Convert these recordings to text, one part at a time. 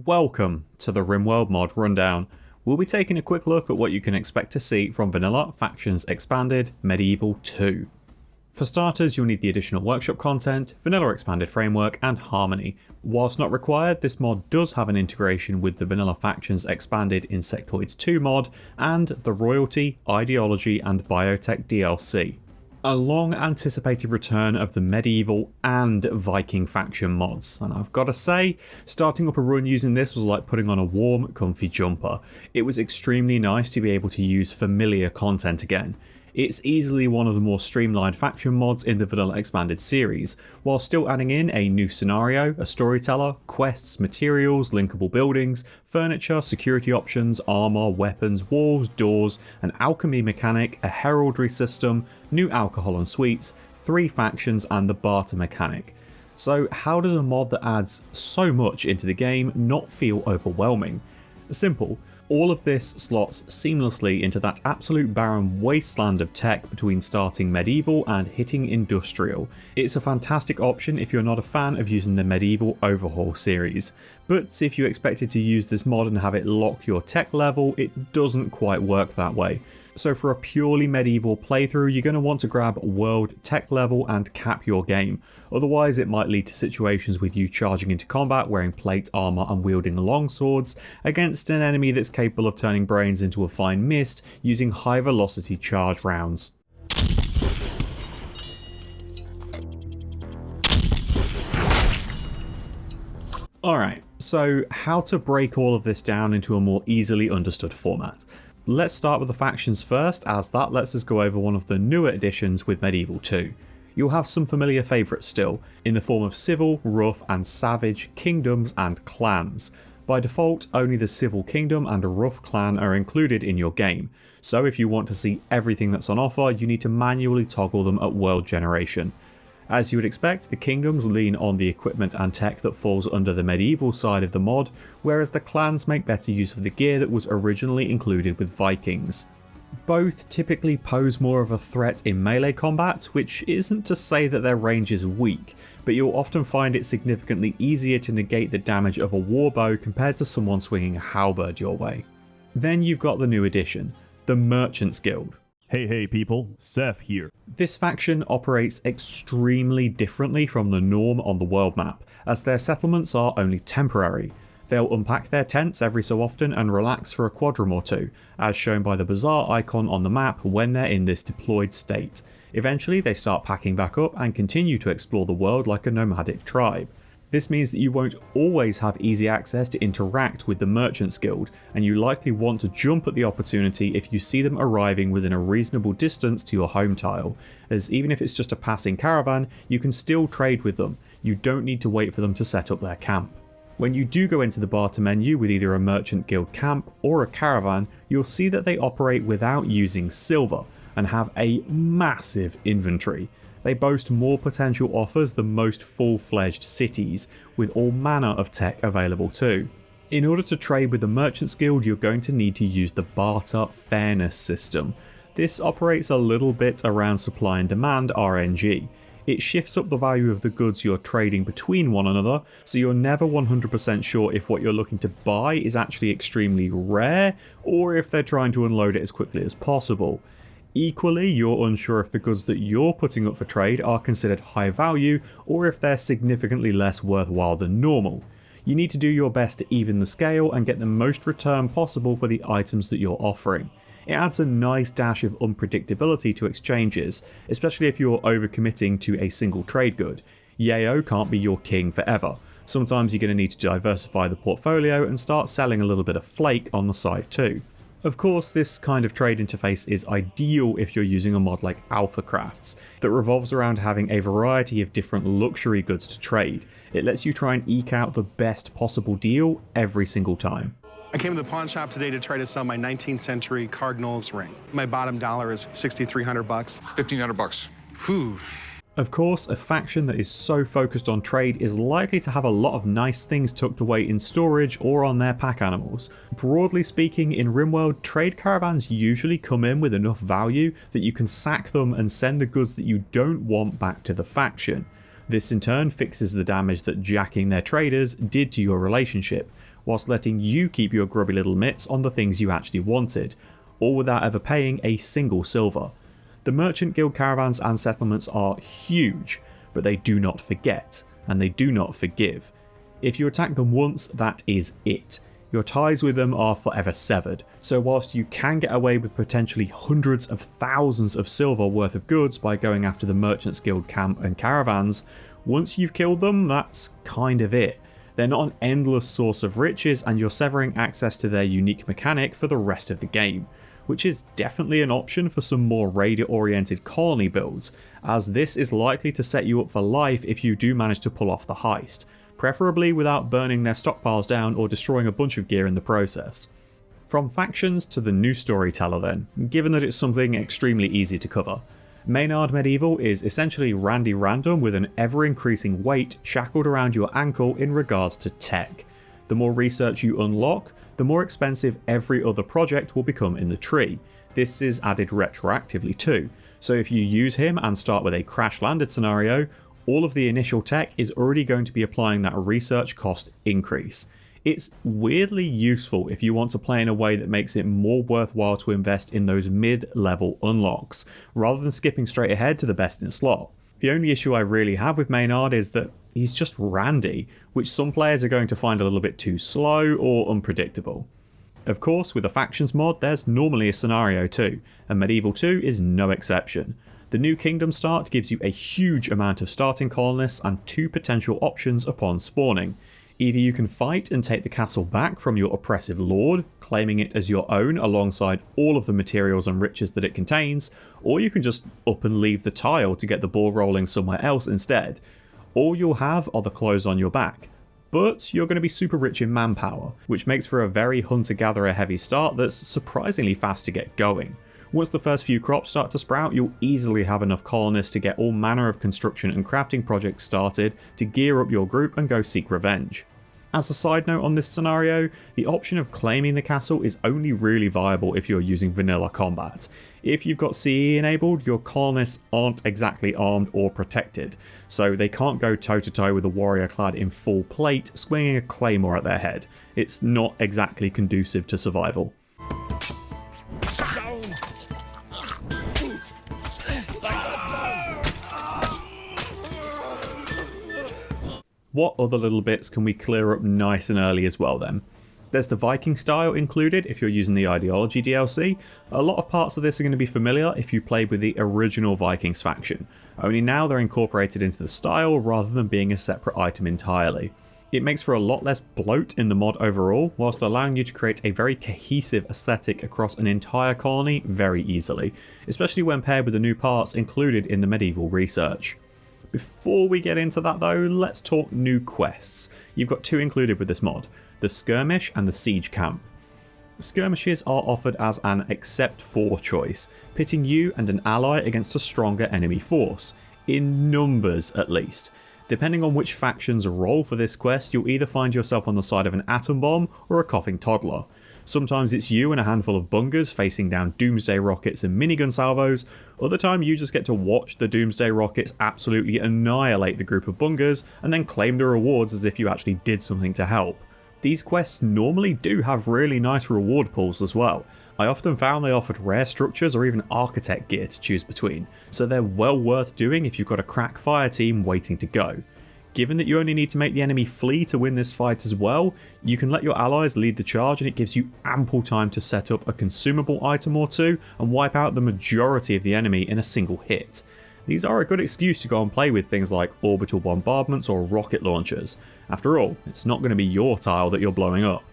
Welcome to the Rimworld mod rundown. We'll be taking a quick look at what you can expect to see from Vanilla Factions Expanded Medieval 2. For starters, you'll need the additional workshop content, Vanilla Expanded Framework and Harmony. Whilst not required, this mod does have an integration with the Vanilla Factions Expanded Insectoids 2 mod and the Royalty, Ideology and Biotech DLC. A long anticipated return of the medieval and Viking faction mods, and I've got to say, starting up a run using this was like putting on a warm, comfy jumper. It was extremely nice to be able to use familiar content again. It's easily one of the more streamlined faction mods in the Vanilla Expanded series, while still adding in a new scenario, a storyteller, quests, materials, linkable buildings, furniture, security options, armour, weapons, walls, doors, an alchemy mechanic, a heraldry system, new alcohol and sweets, 3 factions and the barter mechanic. So how does a mod that adds so much into the game not feel overwhelming? Simple. All of this slots seamlessly into that absolute barren wasteland of tech between starting medieval and hitting industrial. It's a fantastic option if you're not a fan of using the medieval overhaul series, but if you expected to use this mod and have it lock your tech level, it doesn't quite work that way. So for a purely medieval playthrough, you're going to want to grab world tech level and cap your game. Otherwise it might lead to situations with you charging into combat wearing plate armour and wielding long swords against an enemy that's capable of turning brains into a fine mist using high velocity charge rounds. Alright, so how to break all of this down into a more easily understood format. Let's start with the factions first, as that lets us go over one of the newer additions with Medieval 2. You'll have some familiar favourites still, in the form of Civil, Rough and Savage, Kingdoms and Clans. By default, only the Civil Kingdom and Rough Clan are included in your game, so if you want to see everything that's on offer, you need to manually toggle them at world generation. As you would expect, the kingdoms lean on the equipment and tech that falls under the medieval side of the mod, whereas the clans make better use of the gear that was originally included with Vikings. Both typically pose more of a threat in melee combat, which isn't to say that their range is weak, but you'll often find it significantly easier to negate the damage of a warbow compared to someone swinging a halberd your way. Then you've got the new addition, the Merchants Guild. Hey people, Seth here. This faction operates extremely differently from the norm on the world map, as their settlements are only temporary. They'll unpack their tents every so often and relax for a quadrum or two, as shown by the bazaar icon on the map when they're in this deployed state. Eventually they start packing back up and continue to explore the world like a nomadic tribe. This means that you won't always have easy access to interact with the Merchants Guild, and you likely want to jump at the opportunity if you see them arriving within a reasonable distance to your home tile, as even if it's just a passing caravan, you can still trade with them. You don't need to wait for them to set up their camp. When you do go into the barter menu with either a Merchant Guild camp or a caravan, you'll see that they operate without using silver and have a massive inventory. They boast more potential offers than most full-fledged cities, with all manner of tech available too. In order to trade with the Merchants Guild, you're going to need to use the barter fairness system. This operates a little bit around supply and demand RNG. It shifts up the value of the goods you're trading between one another, so you're never 100% sure if what you're looking to buy is actually extremely rare, or if they're trying to unload it as quickly as possible. Equally, you're unsure if the goods that you're putting up for trade are considered high value or if they're significantly less worthwhile than normal. You need to do your best to even the scale and get the most return possible for the items that you're offering. It adds a nice dash of unpredictability to exchanges, especially if you're overcommitting to a single trade good. Yayo can't be your king forever. Sometimes you're going to need to diversify the portfolio and start selling a little bit of flake on the side too. Of course, this kind of trade interface is ideal if you're using a mod like Alpha Crafts, that revolves around having a variety of different luxury goods to trade. It lets you try and eke out the best possible deal every single time. I came to the pawn shop today to try to sell my 19th century Cardinals ring. My bottom dollar is $6,300. $1,500. Whew. Of course, a faction that is so focused on trade is likely to have a lot of nice things tucked away in storage or on their pack animals. Broadly speaking, in Rimworld, trade caravans usually come in with enough value that you can sack them and send the goods that you don't want back to the faction. This in turn fixes the damage that jacking their traders did to your relationship, whilst letting you keep your grubby little mitts on the things you actually wanted, all without ever paying a single silver. The merchant guild caravans and settlements are huge, but they do not forget, and they do not forgive. If you attack them once, that is it. Your ties with them are forever severed, so whilst you can get away with potentially hundreds of thousands of silver worth of goods by going after the Merchants Guild camp and caravans, once you've killed them, that's kind of it. They're not an endless source of riches, and you're severing access to their unique mechanic for the rest of the game, which is definitely an option for some more raider-oriented colony builds, as this is likely to set you up for life if you do manage to pull off the heist, preferably without burning their stockpiles down or destroying a bunch of gear in the process. From factions to the new Storyteller then, given that it's something extremely easy to cover. Maynard Medieval is essentially Randy Random with an ever-increasing weight shackled around your ankle in regards to tech. The more research you unlock, the more expensive every other project will become in the tree. This is added retroactively too, so if you use him and start with a crash-landed scenario, all of the initial tech is already going to be applying that research cost increase. It's weirdly useful if you want to play in a way that makes it more worthwhile to invest in those mid-level unlocks, rather than skipping straight ahead to the best in slot. The only issue I really have with Maynard is that he's just Randy, which some players are going to find a little bit too slow or unpredictable. Of course, with a factions mod, there's normally a scenario too, and Medieval 2 is no exception. The new kingdom start gives you a huge amount of starting colonists and two potential options upon spawning. Either you can fight and take the castle back from your oppressive lord, claiming it as your own alongside all of the materials and riches that it contains, or you can just up and leave the tile to get the ball rolling somewhere else instead. All you'll have are the clothes on your back, but you're going to be super rich in manpower, which makes for a very hunter-gatherer heavy start that's surprisingly fast to get going. Once the first few crops start to sprout, you'll easily have enough colonists to get all manner of construction and crafting projects started to gear up your group and go seek revenge. As a side note on this scenario, the option of claiming the castle is only really viable if you're using vanilla combat. If you've got CE enabled, your colonists aren't exactly armed or protected, so they can't go toe to toe with a warrior clad in full plate swinging a claymore at their head. It's not exactly conducive to survival. What other little bits can we clear up nice and early as well then? There's the Viking Style included if you're using the Ideology DLC. A lot of parts of this are going to be familiar if you played with the original Vikings faction, only now they're incorporated into the style rather than being a separate item entirely. It makes for a lot less bloat in the mod overall, whilst allowing you to create a very cohesive aesthetic across an entire colony very easily, especially when paired with the new parts included in the medieval research. Before we get into that though, let's talk new quests. You've got two included with this mod, the Skirmish and the Siege Camp. Skirmishes are offered as an accept for choice, pitting you and an ally against a stronger enemy force, in numbers at least. Depending on which factions roll for this quest, you'll either find yourself on the side of an atom bomb or a coughing toddler. Sometimes it's you and a handful of bungers facing down doomsday rockets and minigun salvos, other time you just get to watch the doomsday rockets absolutely annihilate the group of bungers and then claim the rewards as if you actually did something to help. These quests normally do have really nice reward pools as well. I often found they offered rare structures or even architect gear to choose between, so they're well worth doing if you've got a crack fire team waiting to go. Given that you only need to make the enemy flee to win this fight as well, you can let your allies lead the charge and it gives you ample time to set up a consumable item or two and wipe out the majority of the enemy in a single hit. These are a good excuse to go and play with things like orbital bombardments or rocket launchers. After all, it's not going to be your tile that you're blowing up.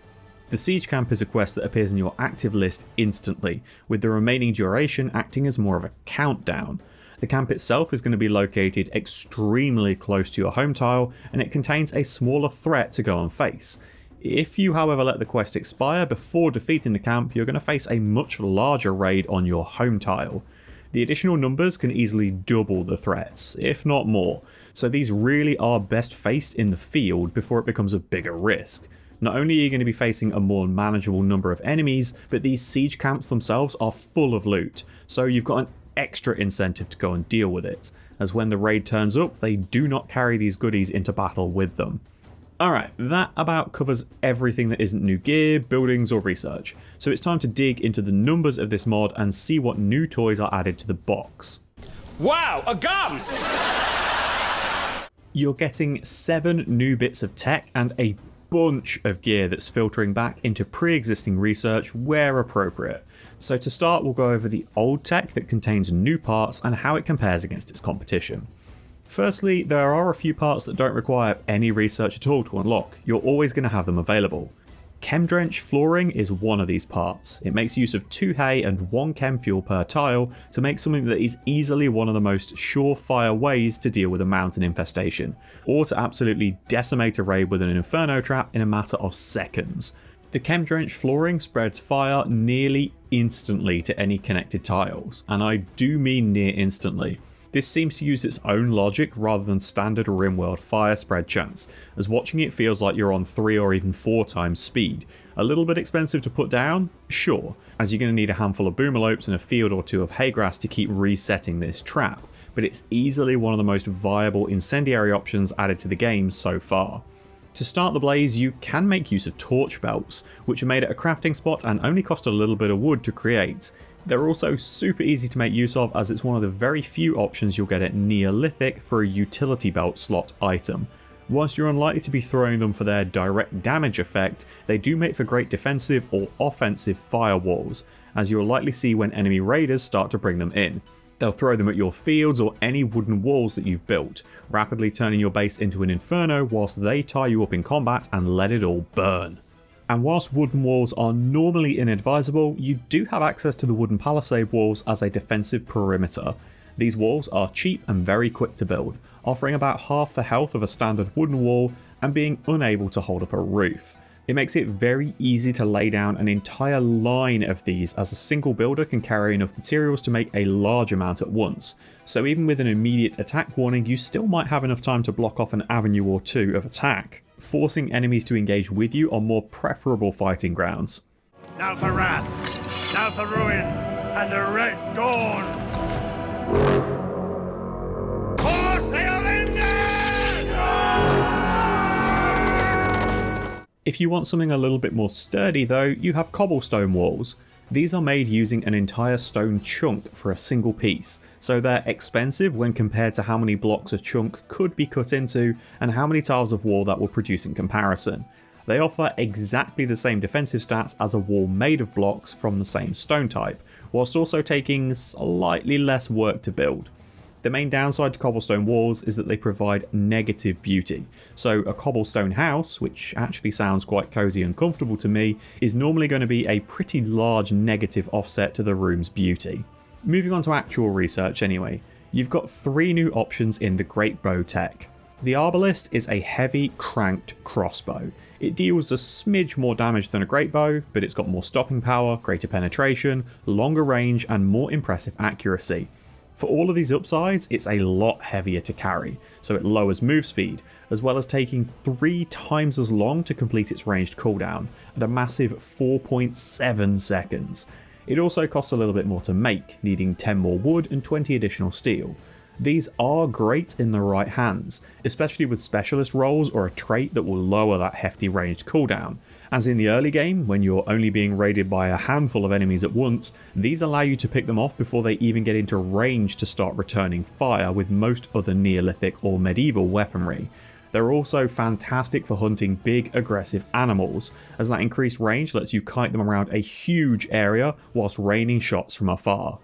The Siege Camp is a quest that appears in your active list instantly, with the remaining duration acting as more of a countdown. The camp itself is going to be located extremely close to your home tile, and it contains a smaller threat to go and face. If you however let the quest expire before defeating the camp, you're going to face a much larger raid on your home tile. The additional numbers can easily double the threats, if not more, so these really are best faced in the field before it becomes a bigger risk. Not only are you going to be facing a more manageable number of enemies, but these siege camps themselves are full of loot, so you've got an extra incentive to go and deal with it. as when the raid turns up, they do not carry these goodies into battle with them. Alright, that about covers everything that isn't new gear, buildings or research, so it's time to dig into the numbers of this mod and see what new toys are added to the box. Wow, a gun! You're getting 7 new bits of tech and a bunch of gear that's filtering back into pre-existing research where appropriate. So to start, we'll go over the old tech that contains new parts and how it compares against its competition. Firstly, there are a few parts that don't require any research at all to unlock. You're always going to have them available. Chem Drench flooring is one of these parts. It makes use of 2 hay and 1 chem fuel per tile to make something that is easily one of the most surefire ways to deal with a mountain infestation, or to absolutely decimate a raid with an inferno trap in a matter of seconds. The Chem Drench flooring spreads fire nearly instantly to any connected tiles, and I do mean near instantly. This seems to use its own logic rather than standard Rimworld fire spread chance, as watching it feels like you're on 3 or even 4 times speed. A little bit expensive to put down? Sure, as you're going to need a handful of boomalopes and a field or 2 of haygrass to keep resetting this trap, but it's easily one of the most viable incendiary options added to the game so far. To start the blaze, you can make use of torch belts, which are made at a crafting spot and only cost a little bit of wood to create. They're also super easy to make use of, as it's one of the very few options you'll get at Neolithic for a utility belt slot item. Whilst you're unlikely to be throwing them for their direct damage effect, they do make for great defensive or offensive firewalls, as you'll likely see when enemy raiders start to bring them in. They'll throw them at your fields or any wooden walls that you've built, rapidly turning your base into an inferno whilst they tie you up in combat and let it all burn. And whilst wooden walls are normally inadvisable, you do have access to the wooden palisade walls as a defensive perimeter. These walls are cheap and very quick to build, offering about half the health of a standard wooden wall and being unable to hold up a roof. It makes it very easy to lay down an entire line of these, as a single builder can carry enough materials to make a large amount at once, so even with an immediate attack warning you still might have enough time to block off an avenue or 2 of attack, forcing enemies to engage with you on more preferable fighting grounds. Now for wrath, now for ruin, and the red dawn! For Theolinda! If you want something a little bit more sturdy though, you have cobblestone walls. These are made using an entire stone chunk for a single piece, so they're expensive when compared to how many blocks a chunk could be cut into and how many tiles of wall that will produce in comparison. They offer exactly the same defensive stats as a wall made of blocks from the same stone type, whilst also taking slightly less work to build. The main downside to cobblestone walls is that they provide negative beauty. So a cobblestone house, which actually sounds quite cozy and comfortable to me, is normally going to be a pretty large negative offset to the room's beauty. Moving on to actual research anyway, you've got 3 new options in the Greatbow tech. The Arbalist is a heavy cranked crossbow. It deals a smidge more damage than a Greatbow, but it's got more stopping power, greater penetration, longer range and more impressive accuracy. For all of these upsides, it's a lot heavier to carry, so it lowers move speed, as well as taking 3 times as long to complete its ranged cooldown, at a massive 4.7 seconds. It also costs a little bit more to make, needing 10 more wood and 20 additional steel. These are great in the right hands, especially with specialist rolls or a trait that will lower that hefty ranged cooldown. As in the early game, when you're only being raided by a handful of enemies at once, these allow you to pick them off before they even get into range to start returning fire with most other Neolithic or medieval weaponry. They're also fantastic for hunting big aggressive animals, as that increased range lets you kite them around a huge area whilst raining shots from afar.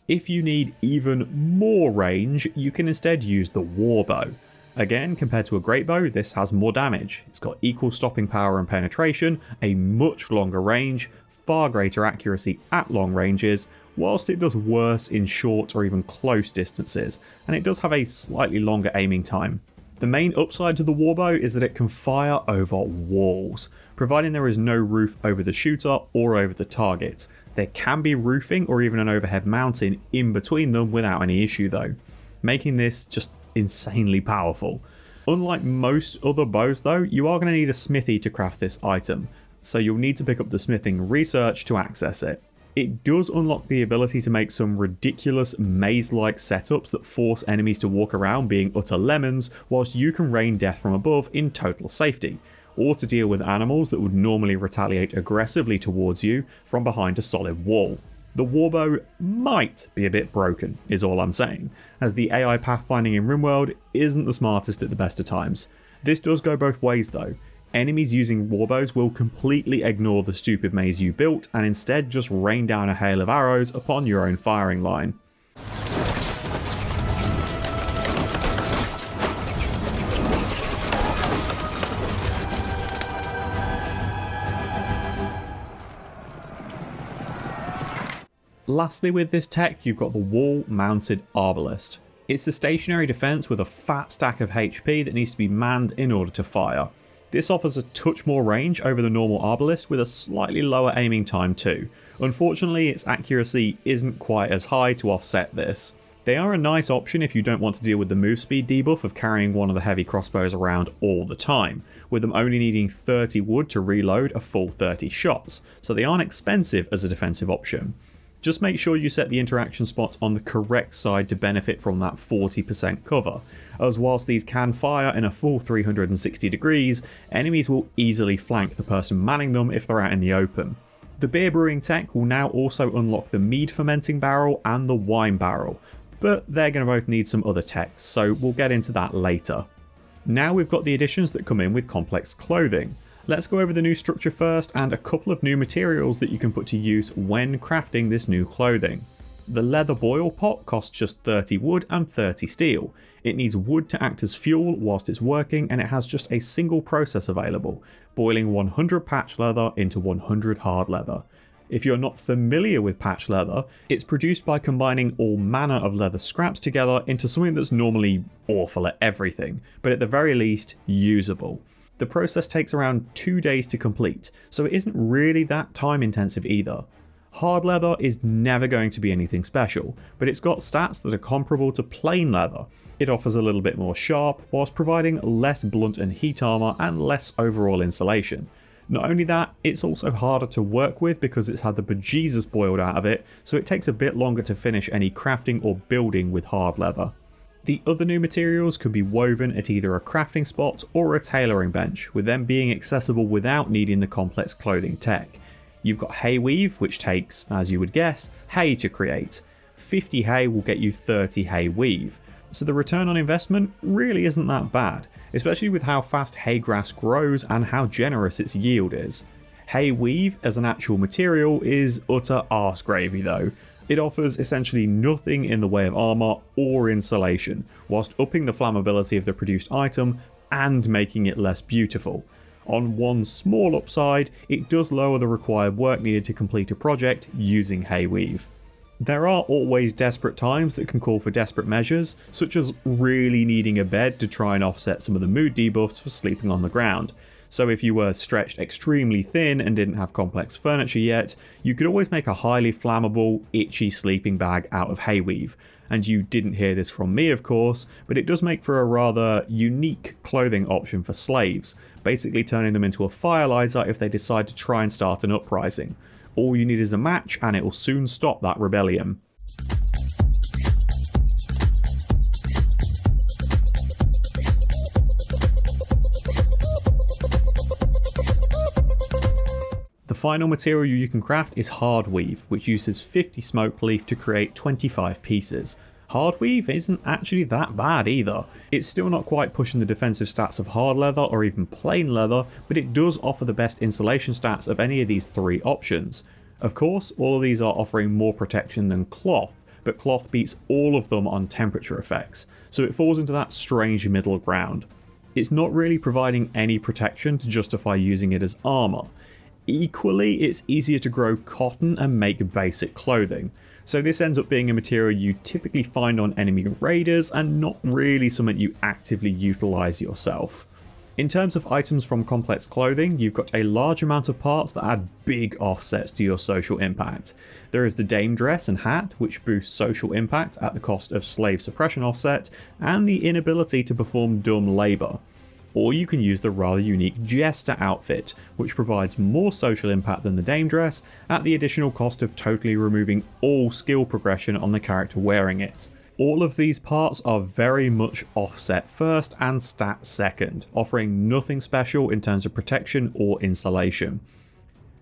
If you need even more range, you can instead use the Warbow. Again, compared to a Greatbow, this has more damage. It's got equal stopping power and penetration, a much longer range, far greater accuracy at long ranges, whilst it does worse in short or even close distances, and it does have a slightly longer aiming time. The main upside to the Warbow is that it can fire over walls, providing there is no roof over the shooter or over the target. There can be roofing or even an overhead mountain in between them without any issue though, making this just insanely powerful. Unlike most other bows though, you are going to need a smithy to craft this item, so you'll need to pick up the smithing research to access it. It does unlock the ability to make some ridiculous maze-like setups that force enemies to walk around being utter lemons, whilst you can rain death from above in total safety, or to deal with animals that would normally retaliate aggressively towards you from behind a solid wall. The warbow might be a bit broken, is all I'm saying, as the AI pathfinding in Rimworld isn't the smartest at the best of times. This does go both ways though. Enemies using warbows will completely ignore the stupid maze you built and instead just rain down a hail of arrows upon your own firing line. Lastly with this tech, you've got the wall-mounted arbalist. It's a stationary defense with a fat stack of HP that needs to be manned in order to fire. This offers a touch more range over the normal arbalist with a slightly lower aiming time too. Unfortunately, its accuracy isn't quite as high to offset this. They are a nice option if you don't want to deal with the move speed debuff of carrying one of the heavy crossbows around all the time, with them only needing 30 wood to reload a full 30 shots, so they aren't expensive as a defensive option. Just make sure you set the interaction spots on the correct side to benefit from that 40% cover, as whilst these can fire in a full 360 degrees, enemies will easily flank the person manning them if they're out in the open. The beer brewing tech will now also unlock the mead fermenting barrel and the wine barrel, but they're going to both need some other techs, so we'll get into that later. Now we've got the additions that come in with complex clothing. Let's go over the new structure first and a couple of new materials that you can put to use when crafting this new clothing. The leather boil pot costs just 30 wood and 30 steel. It needs wood to act as fuel whilst it's working, and it has just a single process available, boiling 100 patch leather into 100 hard leather. If you're not familiar with patch leather, it's produced by combining all manner of leather scraps together into something that's normally awful at everything, but at the very least usable. The process takes around 2 days to complete, so it isn't really that time intensive either. Hard leather is never going to be anything special, but it's got stats that are comparable to plain leather. It offers a little bit more sharp, whilst providing less blunt and heat armor and less overall insulation. Not only that, it's also harder to work with because it's had the bejesus boiled out of it, so it takes a bit longer to finish any crafting or building with hard leather. The other new materials can be woven at either a crafting spot or a tailoring bench, with them being accessible without needing the complex clothing tech. You've got hay weave, which takes, as you would guess, hay to create. 50 hay will get you 30 hay weave, so the return on investment really isn't that bad, especially with how fast hay grass grows and how generous its yield is. Hay weave as an actual material is utter arse gravy though. It offers essentially nothing in the way of armor or insulation, whilst upping the flammability of the produced item and making it less beautiful. On one small upside, it does lower the required work needed to complete a project using hay weave. There are always desperate times that can call for desperate measures, such as really needing a bed to try and offset some of the mood debuffs for sleeping on the ground. So if you were stretched extremely thin and didn't have complex furniture yet, you could always make a highly flammable, itchy sleeping bag out of hay weave. And you didn't hear this from me of course, but it does make for a rather unique clothing option for slaves, basically turning them into a firelighter if they decide to try and start an uprising. All you need is a match and it will soon stop that rebellion. The final material you can craft is hard weave, which uses 50 smoke leaf to create 25 pieces. Hard weave isn't actually that bad either. It's still not quite pushing the defensive stats of hard leather or even plain leather, but it does offer the best insulation stats of any of these three options. Of course, all of these are offering more protection than cloth, but cloth beats all of them on temperature effects, so it falls into that strange middle ground. It's not really providing any protection to justify using it as armor. Equally, it's easier to grow cotton and make basic clothing, so this ends up being a material you typically find on enemy raiders and not really something you actively utilize yourself. In terms of items from complex clothing, you've got a large amount of parts that add big offsets to your social impact. There is the dame dress and hat, which boosts social impact at the cost of slave suppression offset and the inability to perform dumb labour. or you can use the rather unique Jester outfit, which provides more social impact than the Dame dress at the additional cost of totally removing all skill progression on the character wearing it. All of these parts are very much offset first and stat second, offering nothing special in terms of protection or insulation.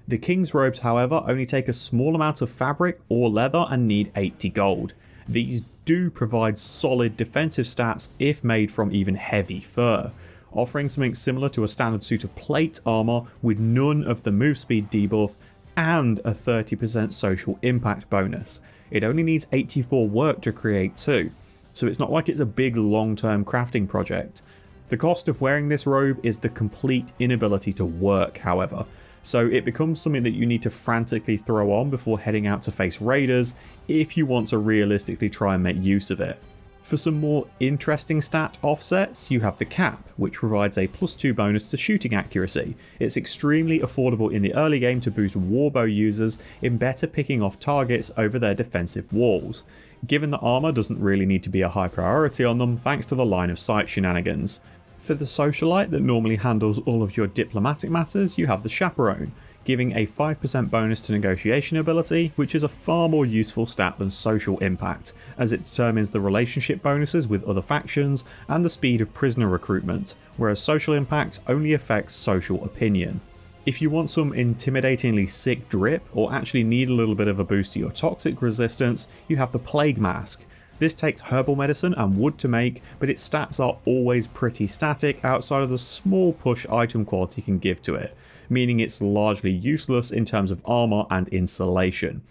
The King's robes, however, only take a small amount of fabric or leather and need 80 gold. These do provide solid defensive stats if made from even heavy fur, offering something similar to a standard suit of plate armour with none of the move speed debuff and a 30% social impact bonus. It only needs 84 work to create too, so it's not like it's a big long-term crafting project. The cost of wearing this robe is the complete inability to work, however, so it becomes something that you need to frantically throw on before heading out to face raiders if you want to realistically try and make use of it. For some more interesting stat offsets, you have the cap, which provides a +2 bonus to shooting accuracy. It's extremely affordable in the early game to boost warbow users in better picking off targets over their defensive walls, given that armour doesn't really need to be a high priority on them thanks to the line of sight shenanigans. For the socialite that normally handles all of your diplomatic matters, you have the chaperone, giving a 5% bonus to negotiation ability, which is a far more useful stat than social impact, as it determines the relationship bonuses with other factions and the speed of prisoner recruitment, whereas social impact only affects social opinion. If you want some intimidatingly sick drip, or actually need a little bit of a boost to your toxic resistance, you have the plague mask. This takes herbal medicine and wood to make, but its stats are always pretty static outside of the small push item quality can give to it, meaning it's largely useless in terms of armour and insulation.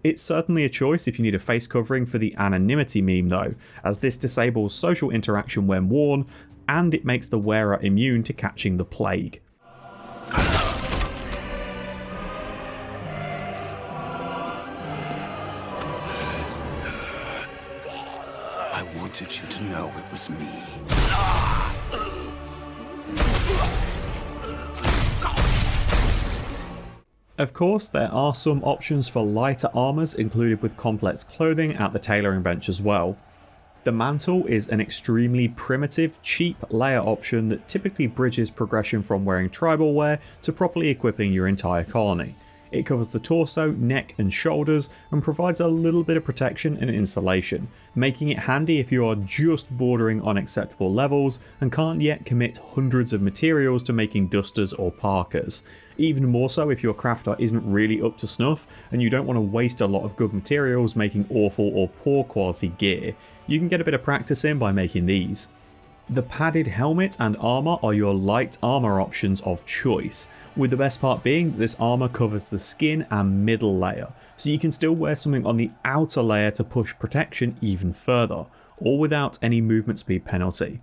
It's certainly a choice if you need a face covering for the anonymity meme though, as this disables social interaction when worn, and it makes the wearer immune to catching the plague. I wanted you to know it was me. Of course, there are some options for lighter armours included with complex clothing at the tailoring bench as well. The mantle is an extremely primitive, cheap layer option that typically bridges progression from wearing tribal wear to properly equipping your entire colony. It covers the torso, neck and shoulders and provides a little bit of protection and insulation, making it handy if you are just bordering on acceptable levels and can't yet commit hundreds of materials to making dusters or parkas. Even more so if your crafter isn't really up to snuff and you don't want to waste a lot of good materials making awful or poor quality gear. You can get a bit of practice in by making these. The padded helmet and armour are your light armour options of choice, with the best part being that this armour covers the skin and middle layer, so you can still wear something on the outer layer to push protection even further, all without any movement speed penalty.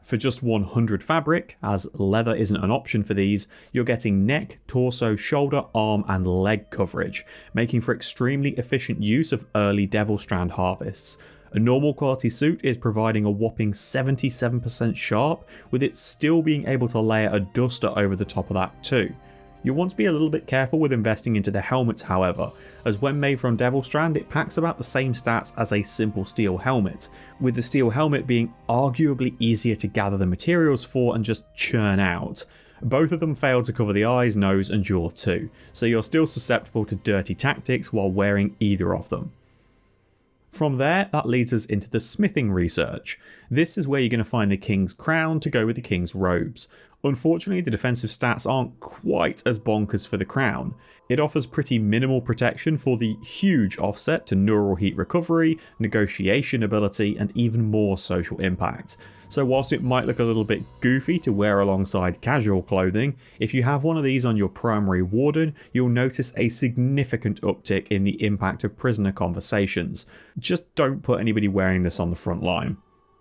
For just 100 fabric, as leather isn't an option for these, you're getting neck, torso, shoulder, arm and leg coverage, making for extremely efficient use of early Devil Strand harvests. A normal quality suit is providing a whopping 77% sharp, with it still being able to layer a duster over the top of that too. You'll want to be a little bit careful with investing into the helmets however, as when made from Devil Strand it packs about the same stats as a simple steel helmet, with the steel helmet being arguably easier to gather the materials for and just churn out. Both of them fail to cover the eyes, nose and jaw too, so you're still susceptible to dirty tactics while wearing either of them. From there, that leads us into the smithing research. This is where you're going to find the King's crown to go with the King's robes. Unfortunately, the defensive stats aren't quite as bonkers for the crown. It offers pretty minimal protection for the huge offset to neural heat recovery, negotiation ability, and even more social impact. So whilst it might look a little bit goofy to wear alongside casual clothing, if you have one of these on your primary warden, you'll notice a significant uptick in the impact of prisoner conversations. Just don't put anybody wearing this on the front line.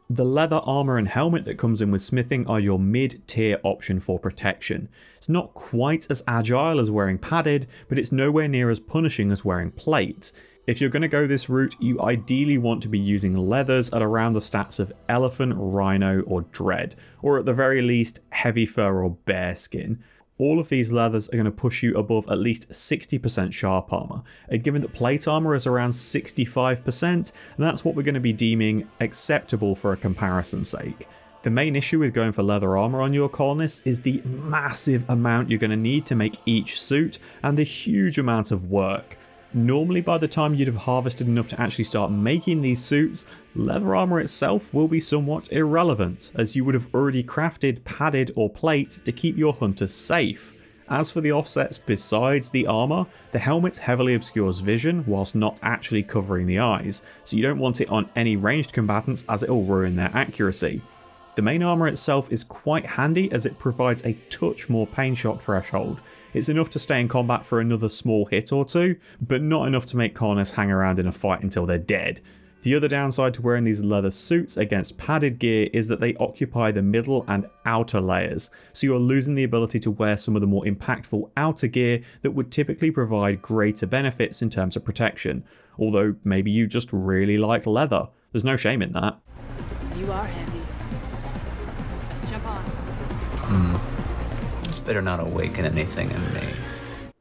The leather armour and helmet that comes in with smithing are your mid-tier option for protection. It's not quite as agile as wearing padded, but it's nowhere near as punishing as wearing plate. If you're going to go this route, you ideally want to be using leathers at around the stats of elephant, rhino or dread, or at the very least heavy fur or bear skin. All of these leathers are going to push you above at least 60% sharp armour, and given that plate armour is around 65%, that's what we're going to be deeming acceptable for a comparison's sake. The main issue with going for leather armour on your colonists is the massive amount you're going to need to make each suit and the huge amount of work. Normally by the time you'd have harvested enough to actually start making these suits, leather armour itself will be somewhat irrelevant, as you would have already crafted padded or plate to keep your hunters safe. As for the offsets besides the armour, the helmet heavily obscures vision whilst not actually covering the eyes, so you don't want it on any ranged combatants as it will ruin their accuracy. The main armour itself is quite handy as it provides a touch more pain shock threshold. It's enough to stay in combat for another small hit or two, but not enough to make colonists hang around in a fight until they're dead. The other downside to wearing these leather suits against padded gear is that they occupy the middle and outer layers, so you're losing the ability to wear some of the more impactful outer gear that would typically provide greater benefits in terms of protection, although maybe you just really like leather. There's no shame in that. You are handy. Jump on. This better not awaken anything in me.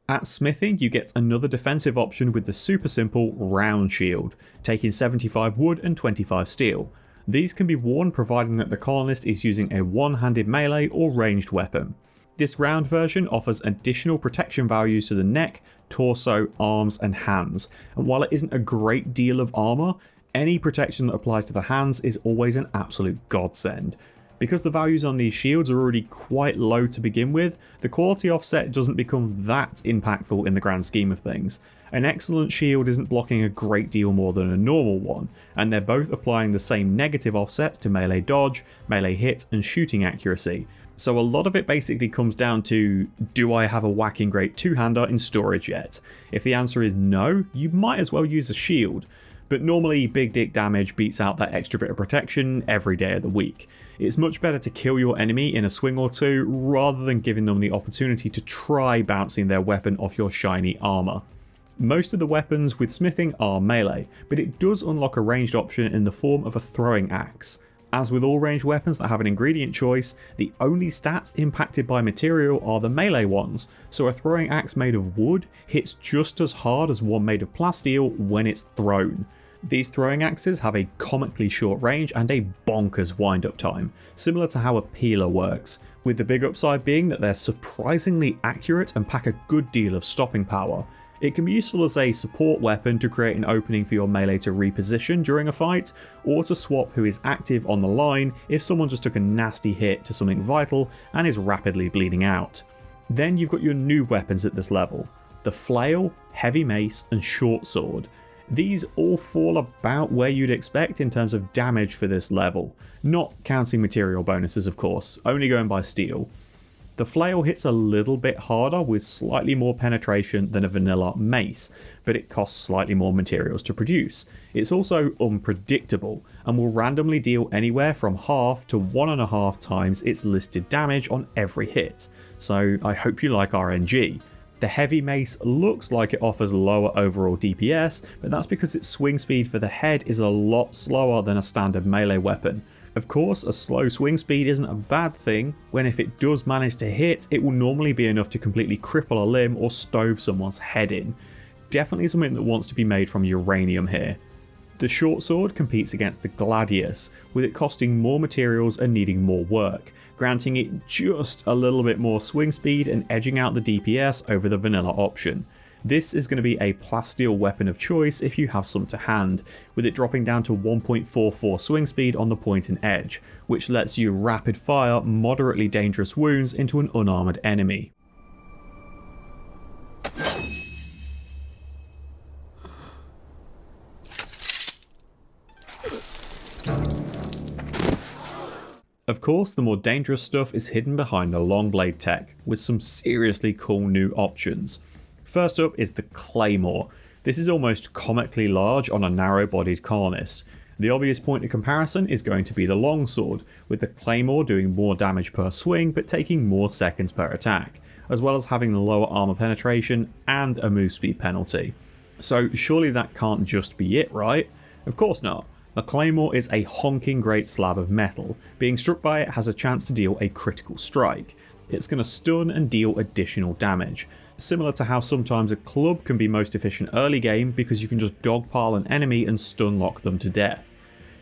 At smithing, you get another defensive option with the super simple round shield, taking 75 wood and 25 steel. These can be worn providing that the colonist is using a one-handed melee or ranged weapon. This round version offers additional protection values to the neck, torso, arms and hands, and while it isn't a great deal of armour, any protection that applies to the hands is always an absolute godsend. Because the values on these shields are already quite low to begin with, the quality offset doesn't become that impactful in the grand scheme of things. An excellent shield isn't blocking a great deal more than a normal one, and they're both applying the same negative offsets to melee dodge, melee hit and shooting accuracy. So a lot of it basically comes down to, do I have a whacking great two-hander in storage yet? If the answer is no, you might as well use a shield. But normally big dick damage beats out that extra bit of protection every day of the week. It's much better to kill your enemy in a swing or two rather than giving them the opportunity to try bouncing their weapon off your shiny armour. Most of the weapons with smithing are melee, but it does unlock a ranged option in the form of a throwing axe. As with all ranged weapons that have an ingredient choice, the only stats impacted by material are the melee ones, so a throwing axe made of wood hits just as hard as one made of plasteel when it's thrown. These throwing axes have a comically short range and a bonkers wind-up time, similar to how a peeler works, with the big upside being that they're surprisingly accurate and pack a good deal of stopping power. It can be useful as a support weapon to create an opening for your melee to reposition during a fight, or to swap who is active on the line if someone just took a nasty hit to something vital and is rapidly bleeding out. Then you've got your new weapons at this level, the flail, heavy mace and short sword. These all fall about where you'd expect in terms of damage for this level, not counting material bonuses of course, only going by steel. The flail hits a little bit harder with slightly more penetration than a vanilla mace, but it costs slightly more materials to produce. It's also unpredictable and will randomly deal anywhere from half to 1.5 times its listed damage on every hit, so I hope you like RNG. The heavy mace looks like it offers lower overall DPS, but that's because its swing speed for the head is a lot slower than a standard melee weapon. Of course, a slow swing speed isn't a bad thing, when if it does manage to hit, it will normally be enough to completely cripple a limb or stove someone's head in. Definitely something that wants to be made from uranium here. The short sword competes against the gladius, with it costing more materials and needing more work, granting it just a little bit more swing speed and edging out the DPS over the vanilla option. This is going to be a plasteel weapon of choice if you have some to hand, with it dropping down to 1.44 swing speed on the point and edge, which lets you rapid fire moderately dangerous wounds into an unarmoured enemy. Of course, the more dangerous stuff is hidden behind the long blade tech, with some seriously cool new options. First up is the Claymore. This is almost comically large on a narrow-bodied colonist. The obvious point of comparison is going to be the longsword, with the Claymore doing more damage per swing but taking more seconds per attack, as well as having the lower armor penetration and a move speed penalty. So surely that can't just be it, right? Of course not. The Claymore is a honking great slab of metal. Being struck by it has a chance to deal a critical strike. It's going to stun and deal additional damage, similar to how sometimes a club can be most efficient early game because you can just dogpile an enemy and stun lock them to death.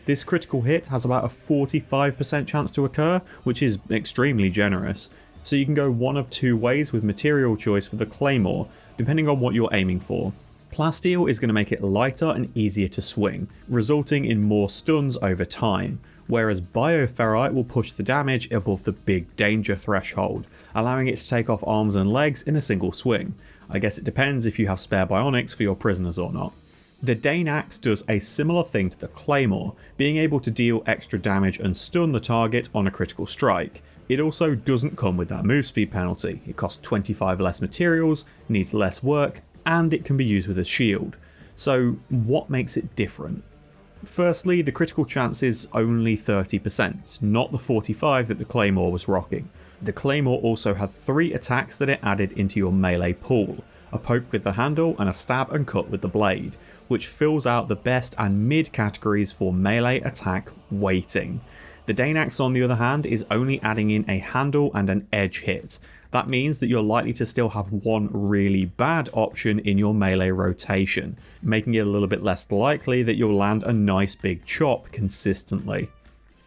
This critical hit has about a 45% chance to occur, which is extremely generous. So you can go one of two ways with material choice for the claymore, depending on what you're aiming for. Plasteel is going to make it lighter and easier to swing, resulting in more stuns over time, whereas bioferrite will push the damage above the big danger threshold, allowing it to take off arms and legs in a single swing. I guess it depends if you have spare bionics for your prisoners or not. The Dane Axe does a similar thing to the Claymore, being able to deal extra damage and stun the target on a critical strike. It also doesn't come with that move speed penalty. It costs 25 less materials, needs less work, and it can be used with a shield. So what makes it different? Firstly, the critical chance is only 30%, not the 45% that the Claymore was rocking. The Claymore also had 3 attacks that it added into your melee pool, a poke with the handle and a stab and cut with the blade, which fills out the best and mid categories for melee attack weighting. The Dane Axe on the other hand is only adding in a handle and an edge hit. That means that you're likely to still have one really bad option in your melee rotation, making it a little bit less likely that you'll land a nice big chop consistently.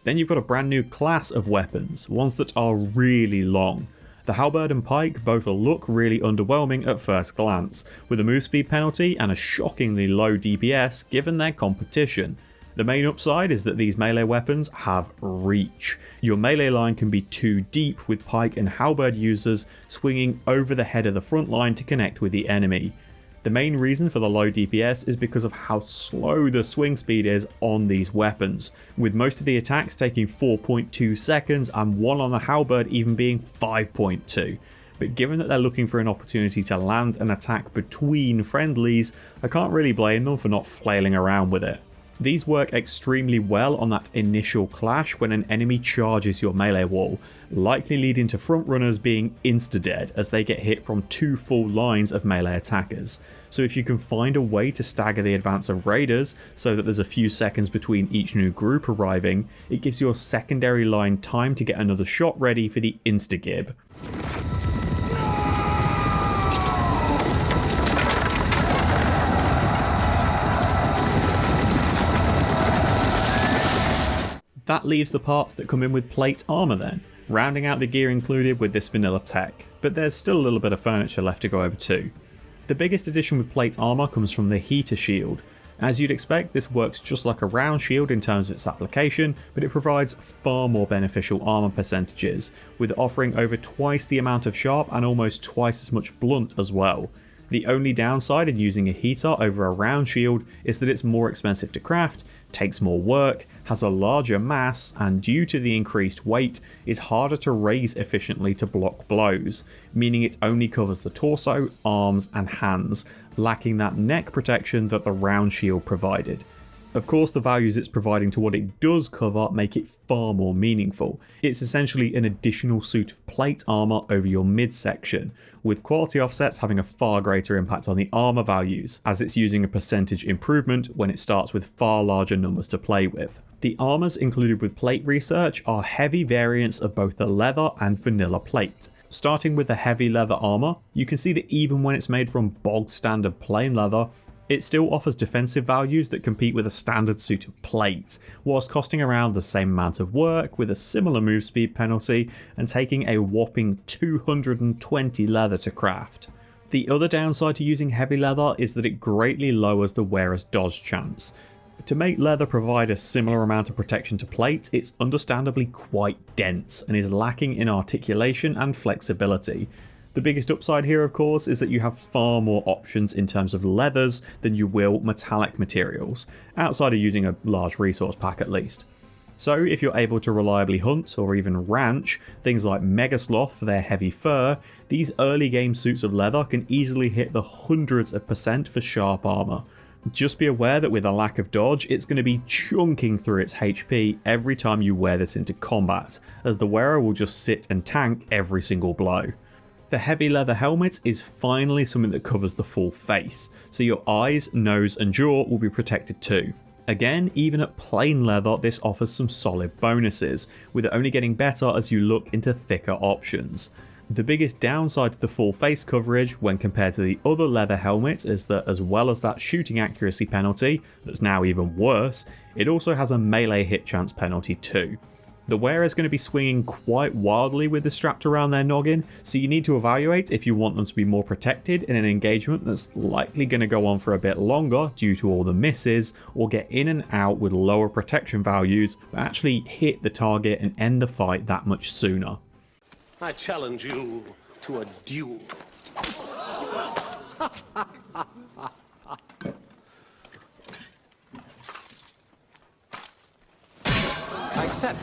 Then you've got a brand new class of weapons, ones that are really long. The halberd and pike both look really underwhelming at first glance, with a move speed penalty and a shockingly low DPS given their competition. The main upside is that these melee weapons have reach. Your melee line can be too deep, with pike and halberd users swinging over the head of the front line to connect with the enemy. The main reason for the low DPS is because of how slow the swing speed is on these weapons, with most of the attacks taking 4.2 seconds and one on the halberd even being 5.2. But given that they're looking for an opportunity to land an attack between friendlies, I can't really blame them for not flailing around with it. These work extremely well on that initial clash when an enemy charges your melee wall, likely leading to front runners being insta-dead as they get hit from 2 full lines of melee attackers. So if you can find a way to stagger the advance of raiders so that there's a few seconds between each new group arriving, it gives your secondary line time to get another shot ready for the insta-gib. That leaves the parts that come in with plate armour then, rounding out the gear included with this vanilla tech, but there's still a little bit of furniture left to go over too. The biggest addition with plate armour comes from the heater shield. As you'd expect, this works just like a round shield in terms of its application, but it provides far more beneficial armour percentages, with it offering over twice the amount of sharp and almost twice as much blunt as well. The only downside in using a heater over a round shield is that it's more expensive to craft, takes more work, has a larger mass, and due to the increased weight, is harder to raise efficiently to block blows, meaning it only covers the torso, arms, and hands, lacking that neck protection that the round shield provided. Of course, the values it's providing to what it does cover make it far more meaningful. It's essentially an additional suit of plate armour over your midsection, with quality offsets having a far greater impact on the armour values, as it's using a percentage improvement when it starts with far larger numbers to play with. The armours included with plate research are heavy variants of both the leather and vanilla plate. Starting with the heavy leather armour, you can see that even when it's made from bog standard plain leather, it still offers defensive values that compete with a standard suit of plate, whilst costing around the same amount of work with a similar move speed penalty and taking a whopping 220 leather to craft. The other downside to using heavy leather is that it greatly lowers the wearer's dodge chance. To make leather provide a similar amount of protection to plate, it's understandably quite dense and is lacking in articulation and flexibility. The biggest upside here, of course, is that you have far more options in terms of leathers than you will metallic materials, outside of using a large resource pack at least. So if you're able to reliably hunt or even ranch things like Mega Sloth for their heavy fur, these early game suits of leather can easily hit the hundreds of % for sharp armour. Just be aware that with a lack of dodge, it's going to be chunking through its HP every time you wear this into combat, as the wearer will just sit and tank every single blow. The heavy leather helmet is finally something that covers the full face, so your eyes, nose and jaw will be protected too. Again, even at plain leather, this offers some solid bonuses, with it only getting better as you look into thicker options. The biggest downside to the full face coverage when compared to the other leather helmets is that, as well as that shooting accuracy penalty that's now even worse, it also has a melee hit chance penalty too. The wearer is going to be swinging quite wildly with this strapped around their noggin, so you need to evaluate if you want them to be more protected in an engagement that's likely going to go on for a bit longer due to all the misses, or get in and out with lower protection values but actually hit the target and end the fight that much sooner. I challenge you to a duel. I accept.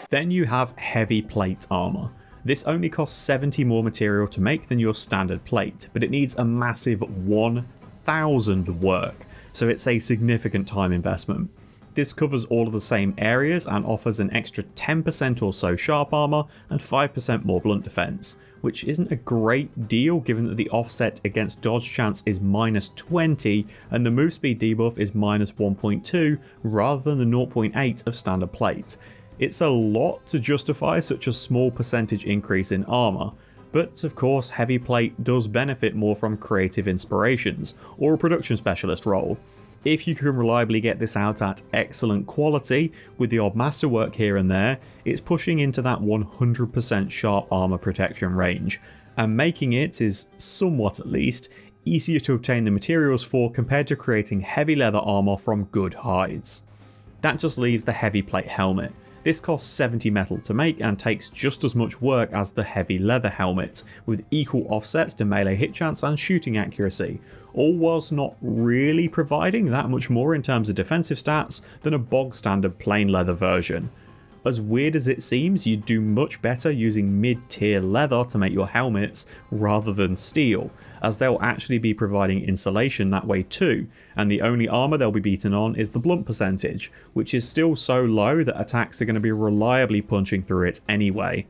Then you have heavy plate armor. This only costs 70 more material to make than your standard plate, but it needs a massive 1,000 work, so it's a significant time investment. This covers all of the same areas and offers an extra 10% or so sharp armor and 5% more blunt defense, which isn't a great deal given that the offset against dodge chance is -20 and the move speed debuff is -1.2 rather than the 0.8 of standard plate. It's a lot to justify such a small percentage increase in armor, but of course heavy plate does benefit more from creative inspirations or a production specialist role. If you can reliably get this out at excellent quality, with the odd masterwork here and there, it's pushing into that 100% sharp armor protection range, and making it is, somewhat at least, easier to obtain the materials for compared to creating heavy leather armor from good hides. That just leaves the heavy plate helmet. This costs 70 metal to make and takes just as much work as the heavy leather helmet, with equal offsets to melee hit chance and shooting accuracy, all whilst not really providing that much more in terms of defensive stats than a bog standard plain leather version. As weird as it seems, you'd do much better using mid-tier leather to make your helmets rather than steel, as they'll actually be providing insulation that way too, and the only armor they'll be beaten on is the blunt percentage, which is still so low that attacks are going to be reliably punching through it anyway.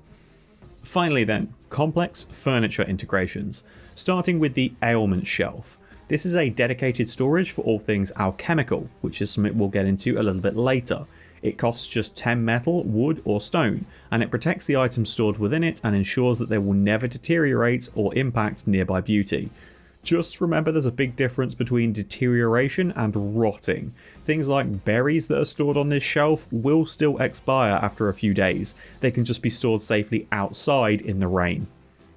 Finally then, complex furniture integrations, starting with the ailment shelf. This is a dedicated storage for all things alchemical, which is something we'll get into a little bit later. It costs just 10 metal, wood or stone, and it protects the items stored within it and ensures that they will never deteriorate or impact nearby beauty. Just remember there's a big difference between deterioration and rotting. Things like berries that are stored on this shelf will still expire after a few days. They can just be stored safely outside in the rain.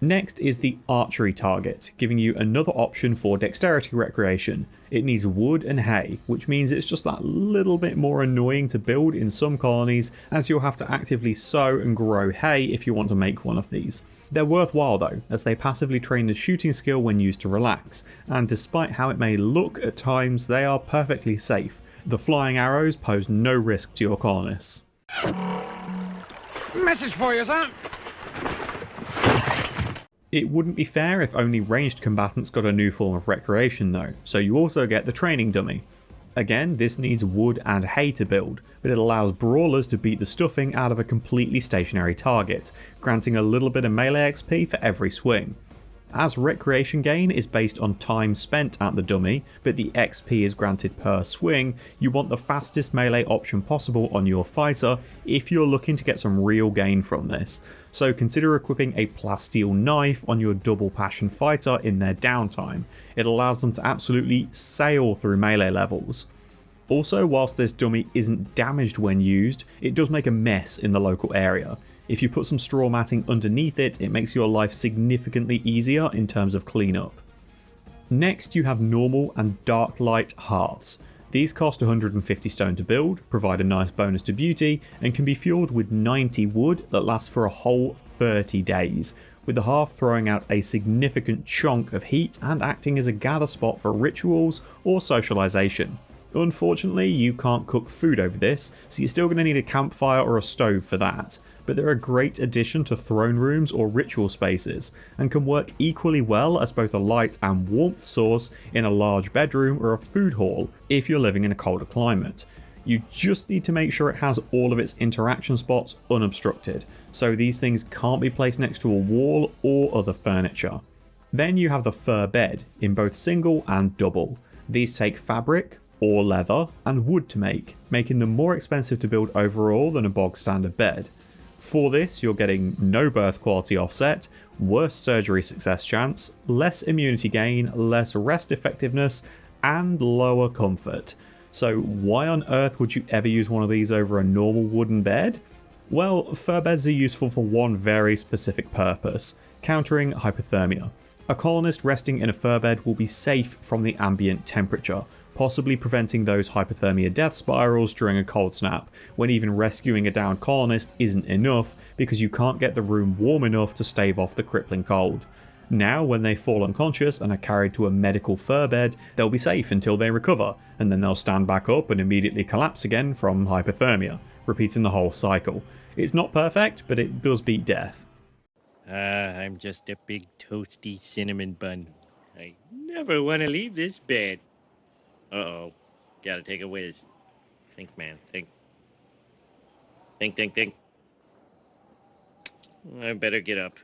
Next is the archery target, giving you another option for dexterity recreation. It needs wood and hay, which means it's just that little bit more annoying to build in some colonies, as you'll have to actively sow and grow hay if you want to make one of these. They're worthwhile though, as they passively train the shooting skill when used to relax, and despite how it may look at times, they are perfectly safe. The flying arrows pose no risk to your colonists. Message for you, sir. It wouldn't be fair if only ranged combatants got a new form of recreation though, so you also get the training dummy. Again, this needs wood and hay to build, but it allows brawlers to beat the stuffing out of a completely stationary target, granting a little bit of melee XP for every swing. As recreation gain is based on time spent at the dummy, but the XP is granted per swing, you want the fastest melee option possible on your fighter if you're looking to get some real gain from this. So consider equipping a plasteel knife on your double passion fighter in their downtime. It allows them to absolutely sail through melee levels. Also, whilst this dummy isn't damaged when used, it does make a mess in the local area. If you put some straw matting underneath it, it makes your life significantly easier in terms of cleanup. Next you have normal and dark light hearths. These cost 150 stone to build, provide a nice bonus to beauty, and can be fueled with 90 wood that lasts for a whole 30 days, with the hearth throwing out a significant chunk of heat and acting as a gather spot for rituals or socialization. Unfortunately, you can't cook food over this, so you're still going to need a campfire or a stove for that, but they're a great addition to throne rooms or ritual spaces, and can work equally well as both a light and warmth source in a large bedroom or a food hall if you're living in a colder climate. You just need to make sure it has all of its interaction spots unobstructed, so these things can't be placed next to a wall or other furniture. Then you have the fur bed, in both single and double. These take fabric, or leather, and wood to make, making them more expensive to build overall than a bog standard bed. For this, you're getting no birth quality offset, worse surgery success chance, less immunity gain, less rest effectiveness, and lower comfort. So why on earth would you ever use one of these over a normal wooden bed? Well, fur beds are useful for one very specific purpose: countering hypothermia. A colonist resting in a fur bed will be safe from the ambient temperature, possibly preventing those hypothermia death spirals during a cold snap, when even rescuing a downed colonist isn't enough because you can't get the room warm enough to stave off the crippling cold. Now, when they fall unconscious and are carried to a medical fur bed, they'll be safe until they recover, and then they'll stand back up and immediately collapse again from hypothermia, repeating the whole cycle. It's not perfect, but it does beat death. I'm just a big toasty cinnamon bun. I never want to leave this bed. Uh-oh. Gotta take a whiz. Think, man. Think. Think. I better get up.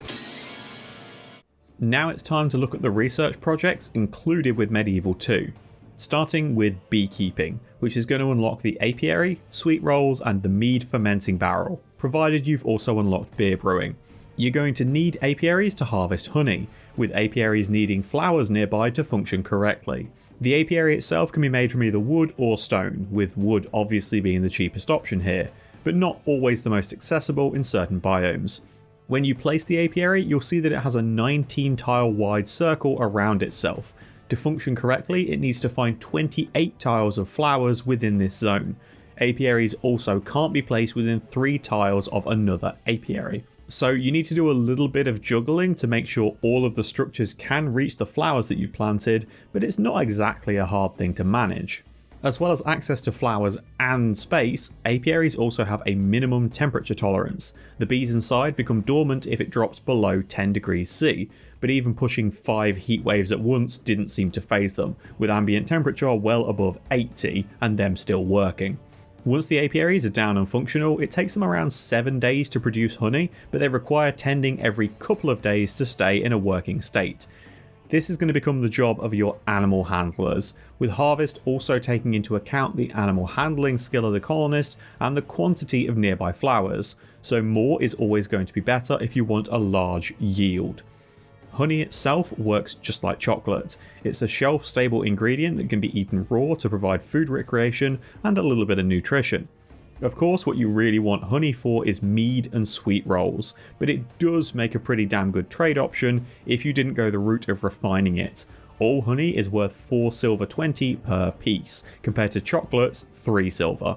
Now it's time to look at the research projects included with Medieval 2. Starting with Beekeeping, which is going to unlock the apiary, sweet rolls, and the mead fermenting barrel, provided you've also unlocked beer brewing. You're going to need apiaries to harvest honey, with apiaries needing flowers nearby to function correctly. The apiary itself can be made from either wood or stone, with wood obviously being the cheapest option here, but not always the most accessible in certain biomes. When you place the apiary, you'll see that it has a 19 tile wide circle around itself. To function correctly, it needs to find 28 tiles of flowers within this zone. Apiaries also can't be placed within 3 tiles of another apiary. So you need to do a little bit of juggling to make sure all of the structures can reach the flowers that you've planted, but it's not exactly a hard thing to manage. As well as access to flowers and space, apiaries also have a minimum temperature tolerance. The bees inside become dormant if it drops below 10 degrees C, but even pushing 5 heat waves at once didn't seem to faze them, with ambient temperature well above 80 and them still working. Once the apiaries are down and functional, it takes them around 7 days to produce honey, but they require tending every couple of days to stay in a working state. This is going to become the job of your animal handlers, with harvest also taking into account the animal handling skill of the colonist and the quantity of nearby flowers, so more is always going to be better if you want a large yield. Honey itself works just like chocolate. It's a shelf-stable ingredient that can be eaten raw to provide food recreation and a little bit of nutrition. Of course, what you really want honey for is mead and sweet rolls, but it does make a pretty damn good trade option if you didn't go the route of refining it. All honey is worth 4 silver 20 per piece, compared to chocolate's 3 silver.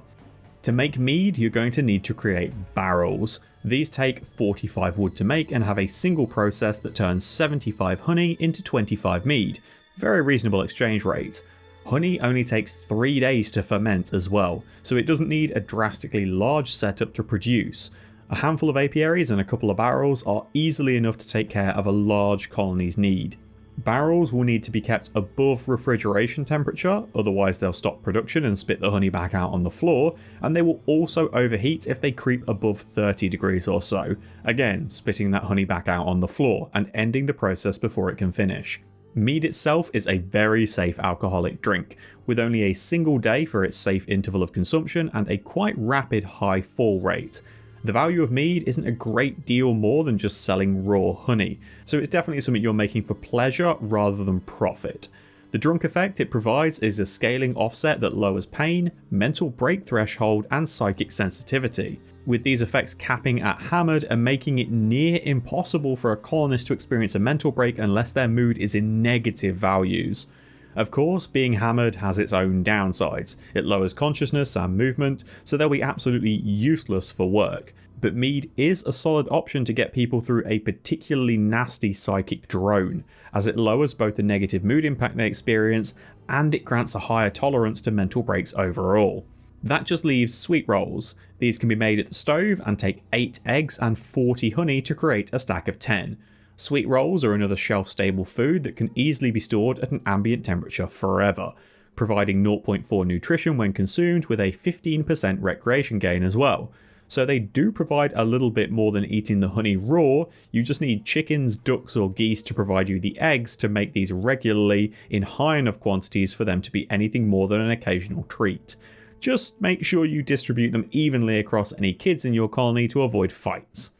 To make mead, you're going to need to create barrels. These take 45 wood to make and have a single process that turns 75 honey into 25 mead. Very reasonable exchange rate. Honey only takes 3 days to ferment as well, so it doesn't need a drastically large setup to produce. A handful of apiaries and a couple of barrels are easily enough to take care of a large colony's need. Barrels will need to be kept above refrigeration temperature, otherwise they'll stop production and spit the honey back out on the floor, and they will also overheat if they creep above 30 degrees or so, again spitting that honey back out on the floor and ending the process before it can finish. Mead itself is a very safe alcoholic drink, with only a single day for its safe interval of consumption and a quite rapid high fall rate. The value of mead isn't a great deal more than just selling raw honey, so it's definitely something you're making for pleasure rather than profit. The drunk effect it provides is a scaling offset that lowers pain, mental break threshold, and psychic sensitivity, with these effects capping at hammered and making it near impossible for a colonist to experience a mental break unless their mood is in negative values. Of course, being hammered has its own downsides. It lowers consciousness and movement, so they'll be absolutely useless for work. But mead is a solid option to get people through a particularly nasty psychic drone, as it lowers both the negative mood impact they experience and it grants a higher tolerance to mental breaks overall. That just leaves sweet rolls. These can be made at the stove and take 8 eggs and 40 honey to create a stack of 10. Sweet rolls are another shelf-stable food that can easily be stored at an ambient temperature forever, providing 0.4 nutrition when consumed with a 15% recreation gain as well. So they do provide a little bit more than eating the honey raw. You just need chickens, ducks or geese to provide you the eggs to make these regularly in high enough quantities for them to be anything more than an occasional treat. Just make sure you distribute them evenly across any kids in your colony to avoid fights.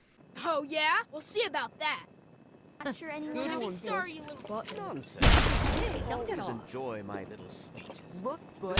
Oh yeah? We'll see about that. I'm sure anyone I'll be else sorry, you little... What nonsense. Hey, don't get off. Enjoy my little speeches. Look good.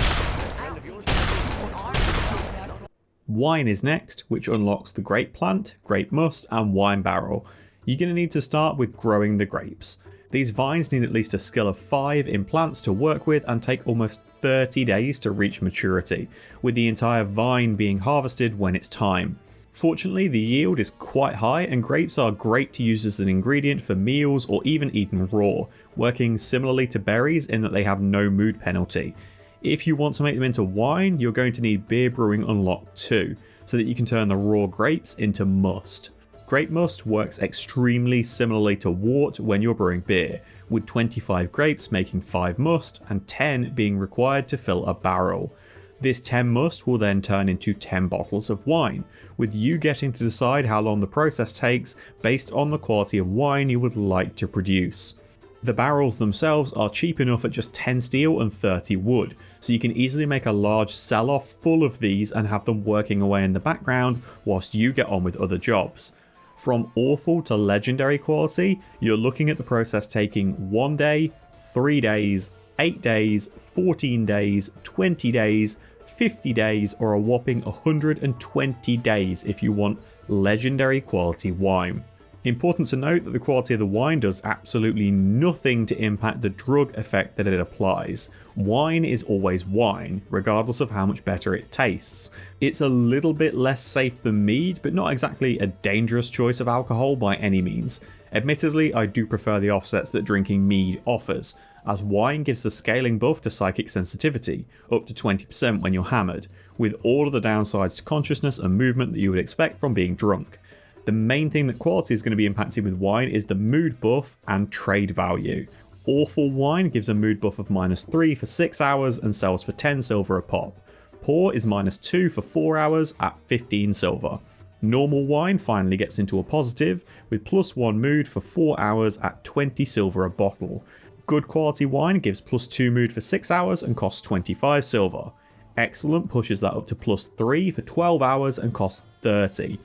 Wine is next, which unlocks the grape plant, grape must, and wine barrel. You're going to need to start with growing the grapes. These vines need at least a skill of 5 in plants to work with and take almost 30 days to reach maturity, with the entire vine being harvested when it's time. Fortunately, the yield is quite high and grapes are great to use as an ingredient for meals or even eaten raw, working similarly to berries in that they have no mood penalty. If you want to make them into wine, you're going to need beer brewing unlocked too, so that you can turn the raw grapes into must. Grape must works extremely similarly to wort when you're brewing beer, with 25 grapes making 5 must and 10 being required to fill a barrel. This 10 must will then turn into 10 bottles of wine, with you getting to decide how long the process takes based on the quality of wine you would like to produce. The barrels themselves are cheap enough at just 10 steel and 30 wood, so you can easily make a large sell-off full of these and have them working away in the background whilst you get on with other jobs. From awful to legendary quality, you're looking at the process taking 1 day, 3 days, 8 days, 14 days, 20 days, 50 days, or a whopping 120 days if you want legendary quality wine. Important to note that the quality of the wine does absolutely nothing to impact the drug effect that it applies. Wine is always wine, regardless of how much better it tastes. It's a little bit less safe than mead, but not exactly a dangerous choice of alcohol by any means. Admittedly, I do prefer the offsets that drinking mead offers, as wine gives a scaling buff to psychic sensitivity, up to 20% when you're hammered, with all of the downsides to consciousness and movement that you would expect from being drunk. The main thing that quality is going to be impacted with wine is the mood buff and trade value. Awful wine gives a mood buff of -3 for 6 hours and sells for 10 silver a pop. Poor is -2 for 4 hours at 15 silver. Normal wine finally gets into a positive, with +1 mood for 4 hours at 20 silver a bottle. Good quality wine gives +2 mood for 6 hours and costs 25 silver. Excellent pushes that up to +3 for 12 hours and costs 30.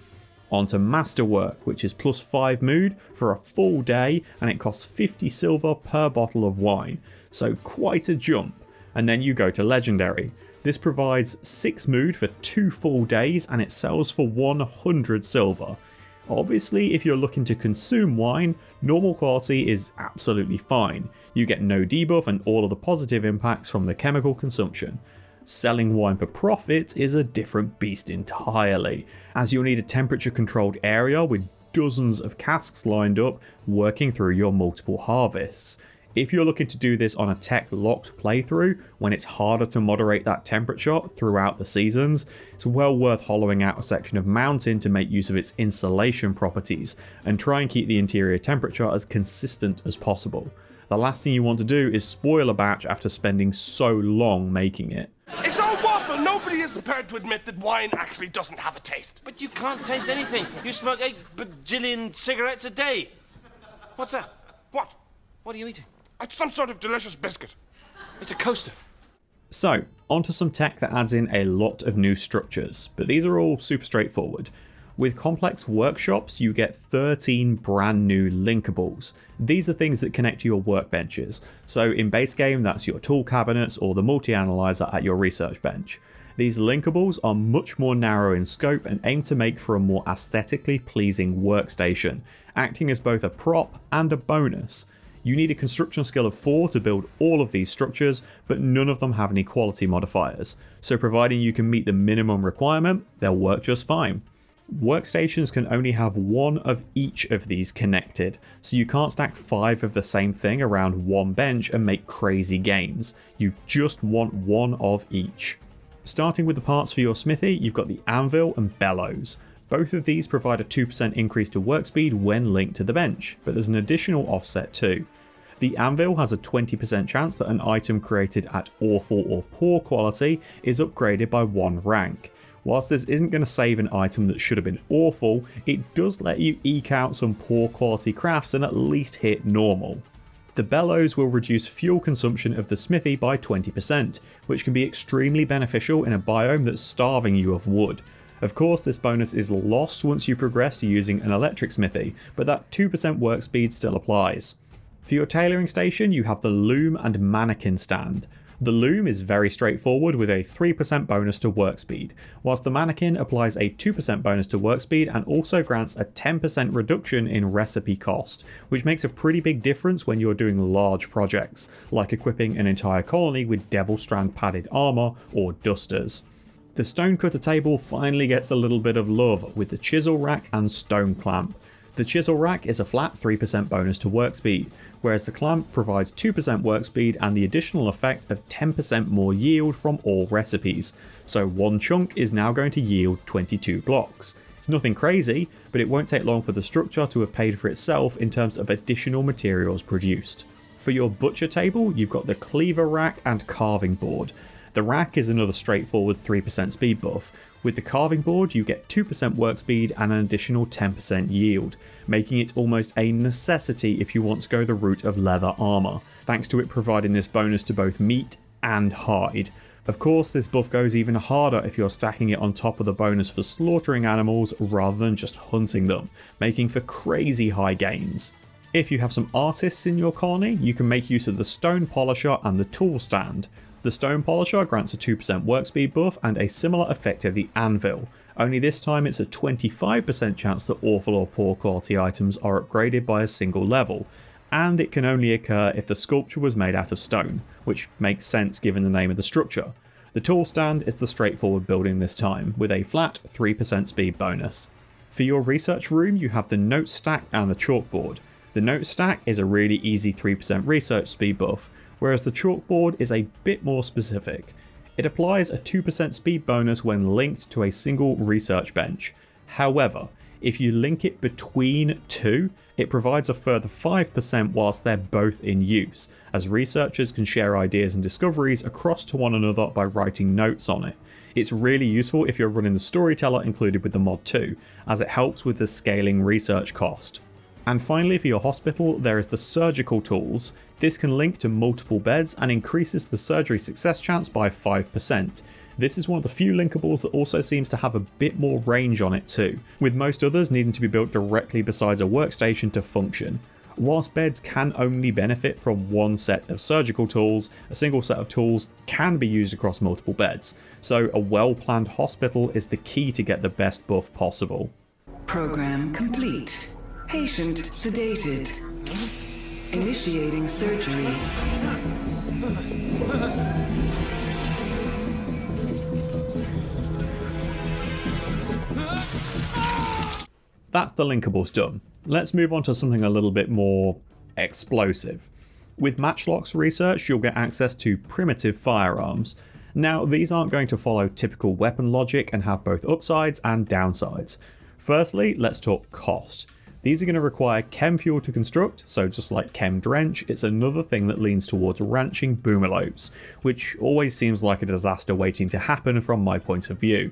On to Masterwork, which is +5 mood for a full day and it costs 50 silver per bottle of wine, so quite a jump. And then you go to Legendary. This provides 6 mood for 2 full days and it sells for 100 silver. Obviously, if you're looking to consume wine, normal quality is absolutely fine. You get no debuff and all of the positive impacts from the chemical consumption. Selling wine for profit is a different beast entirely, as you'll need a temperature controlled area with dozens of casks lined up working through your multiple harvests. If you're looking to do this on a tech locked playthrough, when it's harder to moderate that temperature throughout the seasons, it's well worth hollowing out a section of mountain to make use of its insulation properties and try and keep the interior temperature as consistent as possible. The last thing you want to do is spoil a batch after spending so long making it. It's all waffle. Nobody is prepared to admit that wine actually doesn't have a taste. But you can't taste anything. You smoke 8 bajillion cigarettes a day. What's that? What? What are you eating? It's some sort of delicious biscuit. It's a coaster. So, onto some tech that adds in a lot of new structures, but these are all super straightforward. With complex workshops, you get 13 brand new linkables. These are things that connect to your workbenches. So in base game, that's your tool cabinets or the multi-analyzer at your research bench. These linkables are much more narrow in scope and aim to make for a more aesthetically pleasing workstation, acting as both a prop and a bonus. You need a construction skill of 4 to build all of these structures, but none of them have any quality modifiers. So providing you can meet the minimum requirement, they'll work just fine. Workstations can only have 1 of each of these connected, so you can't stack 5 of the same thing around one bench and make crazy gains. You just want 1 of each. Starting with the parts for your smithy, you've got the anvil and bellows. Both of these provide a 2% increase to work speed when linked to the bench, but there's an additional offset too. The anvil has a 20% chance that an item created at awful or poor quality is upgraded by 1 rank. Whilst this isn't going to save an item that should have been awful, it does let you eke out some poor quality crafts and at least hit normal. The bellows will reduce fuel consumption of the smithy by 20%, which can be extremely beneficial in a biome that's starving you of wood. Of course, this bonus is lost once you progress to using an electric smithy, but that 2% work speed still applies. For your tailoring station, you have the loom and mannequin stand. The loom is very straightforward with a 3% bonus to work speed, whilst the mannequin applies a 2% bonus to work speed and also grants a 10% reduction in recipe cost, which makes a pretty big difference when you're doing large projects, like equipping an entire colony with Devil Strand padded armour or dusters. The stonecutter table finally gets a little bit of love with the chisel rack and stone clamp. The chisel rack is a flat 3% bonus to work speed, whereas the clamp provides 2% work speed and the additional effect of 10% more yield from all recipes, so one chunk is now going to yield 22 blocks. It's nothing crazy, but it won't take long for the structure to have paid for itself in terms of additional materials produced. For your butcher table, you've got the cleaver rack and carving board. The rack is another straightforward 3% speed buff. With the carving board, you get 2% work speed and an additional 10% yield, making it almost a necessity if you want to go the route of leather armour, thanks to it providing this bonus to both meat and hide. Of course, this buff goes even harder if you're stacking it on top of the bonus for slaughtering animals rather than just hunting them, making for crazy high gains. If you have some artists in your colony, you can make use of the stone polisher and the tool stand. The stone polisher grants a 2% work speed buff and a similar effect of the anvil, only this time it's a 25% chance that awful or poor quality items are upgraded by a single level, and it can only occur if the sculpture was made out of stone, which makes sense given the name of the structure. The tool stand is the straightforward building this time, with a flat 3% speed bonus. For your research room, you have the note stack and the chalkboard. The note stack is a really easy 3% research speed buff, whereas the chalkboard is a bit more specific. It applies a 2% speed bonus when linked to a single research bench. However, if you link it between two, it provides a further 5% whilst they're both in use, as researchers can share ideas and discoveries across to one another by writing notes on it. It's really useful if you're running the Storyteller included with the mod too, as it helps with the scaling research cost. And finally, for your hospital, there is the surgical tools. This can link to multiple beds and increases the surgery success chance by 5%. This is one of the few linkables that also seems to have a bit more range on it too, with most others needing to be built directly beside a workstation to function. Whilst beds can only benefit from one set of surgical tools, a single set of tools can be used across multiple beds, so a well-planned hospital is the key to get the best buff possible. Program complete. Patient sedated. Initiating surgery. That's the linkables done. Let's move on to something a little bit more explosive. With Matchlock's research, you'll get access to primitive firearms. Now, these aren't going to follow typical weapon logic and have both upsides and downsides. Firstly, let's talk cost. These are going to require chem fuel to construct, so just like chem drench, it's another thing that leans towards ranching boomalopes, which always seems like a disaster waiting to happen from my point of view.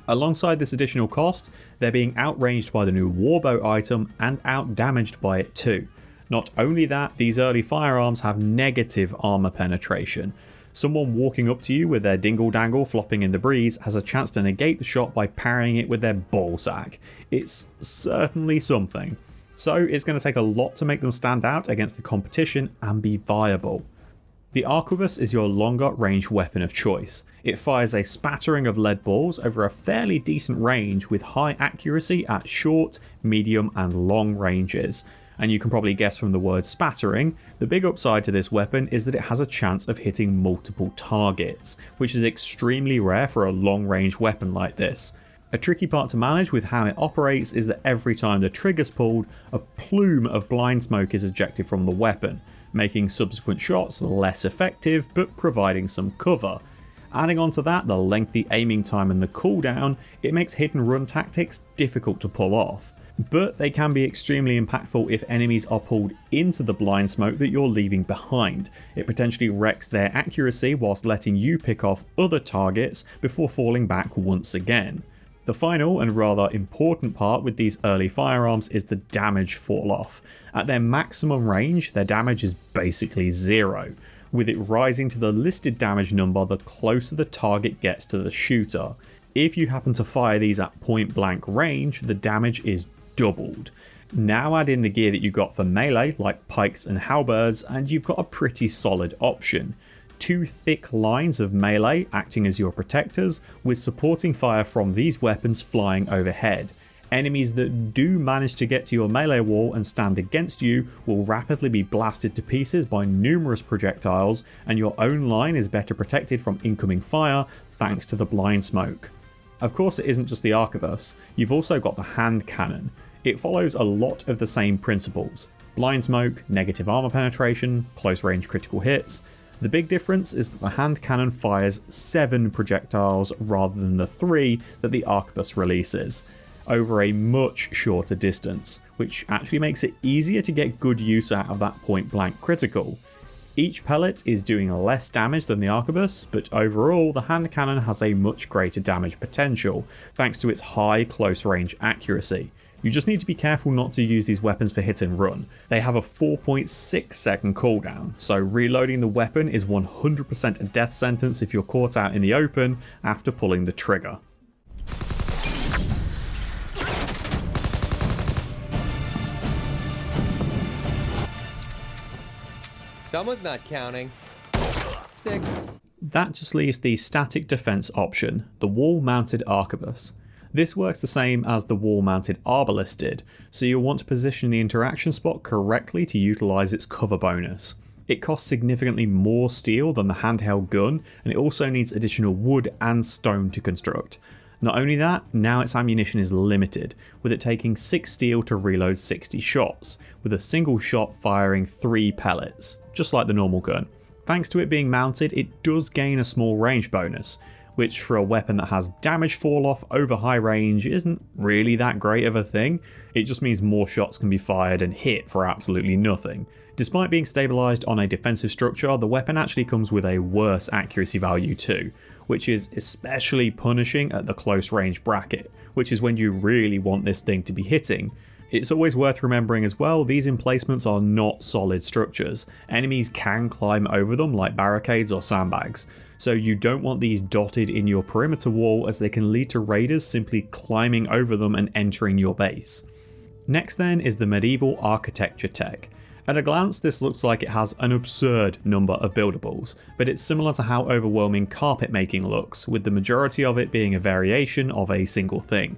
Alongside this additional cost, they're being outranged by the new warbow item and outdamaged by it too. Not only that, these early firearms have negative armor penetration. Someone walking up to you with their dingle-dangle flopping in the breeze has a chance to negate the shot by parrying it with their ballsack. It's certainly something. So it's going to take a lot to make them stand out against the competition and be viable. The arquebus is your longer range weapon of choice. It fires a spattering of lead balls over a fairly decent range with high accuracy at short, medium and long ranges. And you can probably guess from the word spattering, the big upside to this weapon is that it has a chance of hitting multiple targets, which is extremely rare for a long range weapon like this. A tricky part to manage with how it operates is that every time the trigger's pulled, a plume of blind smoke is ejected from the weapon, making subsequent shots less effective but providing some cover. Adding on to that the lengthy aiming time and the cooldown, it makes hit and run tactics difficult to pull off. But they can be extremely impactful if enemies are pulled into the blind smoke that you're leaving behind. It potentially wrecks their accuracy whilst letting you pick off other targets before falling back once again. The final and rather important part with these early firearms is the damage fall off. At their maximum range, their damage is basically 0, with it rising to the listed damage number the closer the target gets to the shooter. If you happen to fire these at point blank range, the damage is doubled. Now add in the gear that you got for melee, like pikes and halberds, and you've got a pretty solid option. 2 thick lines of melee acting as your protectors, with supporting fire from these weapons flying overhead. Enemies that do manage to get to your melee wall and stand against you will rapidly be blasted to pieces by numerous projectiles, and your own line is better protected from incoming fire thanks to the blind smoke. Of course, it isn't just the arquebus, you've also got the hand cannon. It follows a lot of the same principles: blind smoke, negative armor penetration, close range critical hits. The big difference is that the hand cannon fires 7 projectiles rather than the 3 that the arquebus releases, over a much shorter distance, which actually makes it easier to get good use out of that point blank critical. Each pellet is doing less damage than the arquebus, but overall the hand cannon has a much greater damage potential thanks to its high close range accuracy. You just need to be careful not to use these weapons for hit and run. They have a 4.6 second cooldown, so reloading the weapon is 100% a death sentence if you're caught out in the open after pulling the trigger. Someone's not counting. 6. That just leaves the static defense option, the wall-mounted arquebus. This works the same as the wall-mounted arbalist did, so you'll want to position the interaction spot correctly to utilise its cover bonus. It costs significantly more steel than the handheld gun, and it also needs additional wood and stone to construct. Not only that, now its ammunition is limited, with it taking 6 steel to reload 60 shots, with a single shot firing 3 pellets, just like the normal gun. Thanks to it being mounted, it does gain a small range bonus, which for a weapon that has damage fall off over high range isn't really that great of a thing. It just means more shots can be fired and hit for absolutely nothing. Despite being stabilised on a defensive structure, the weapon actually comes with a worse accuracy value too, which is especially punishing at the close range bracket, which is when you really want this thing to be hitting. It's always worth remembering as well, these emplacements are not solid structures. Enemies can climb over them like barricades or sandbags, so you don't want these dotted in your perimeter wall, as they can lead to raiders simply climbing over them and entering your base. Next then is the medieval architecture tech. At a glance, this looks like it has an absurd number of buildables, but it's similar to how overwhelming carpet making looks, with the majority of it being a variation of a single thing.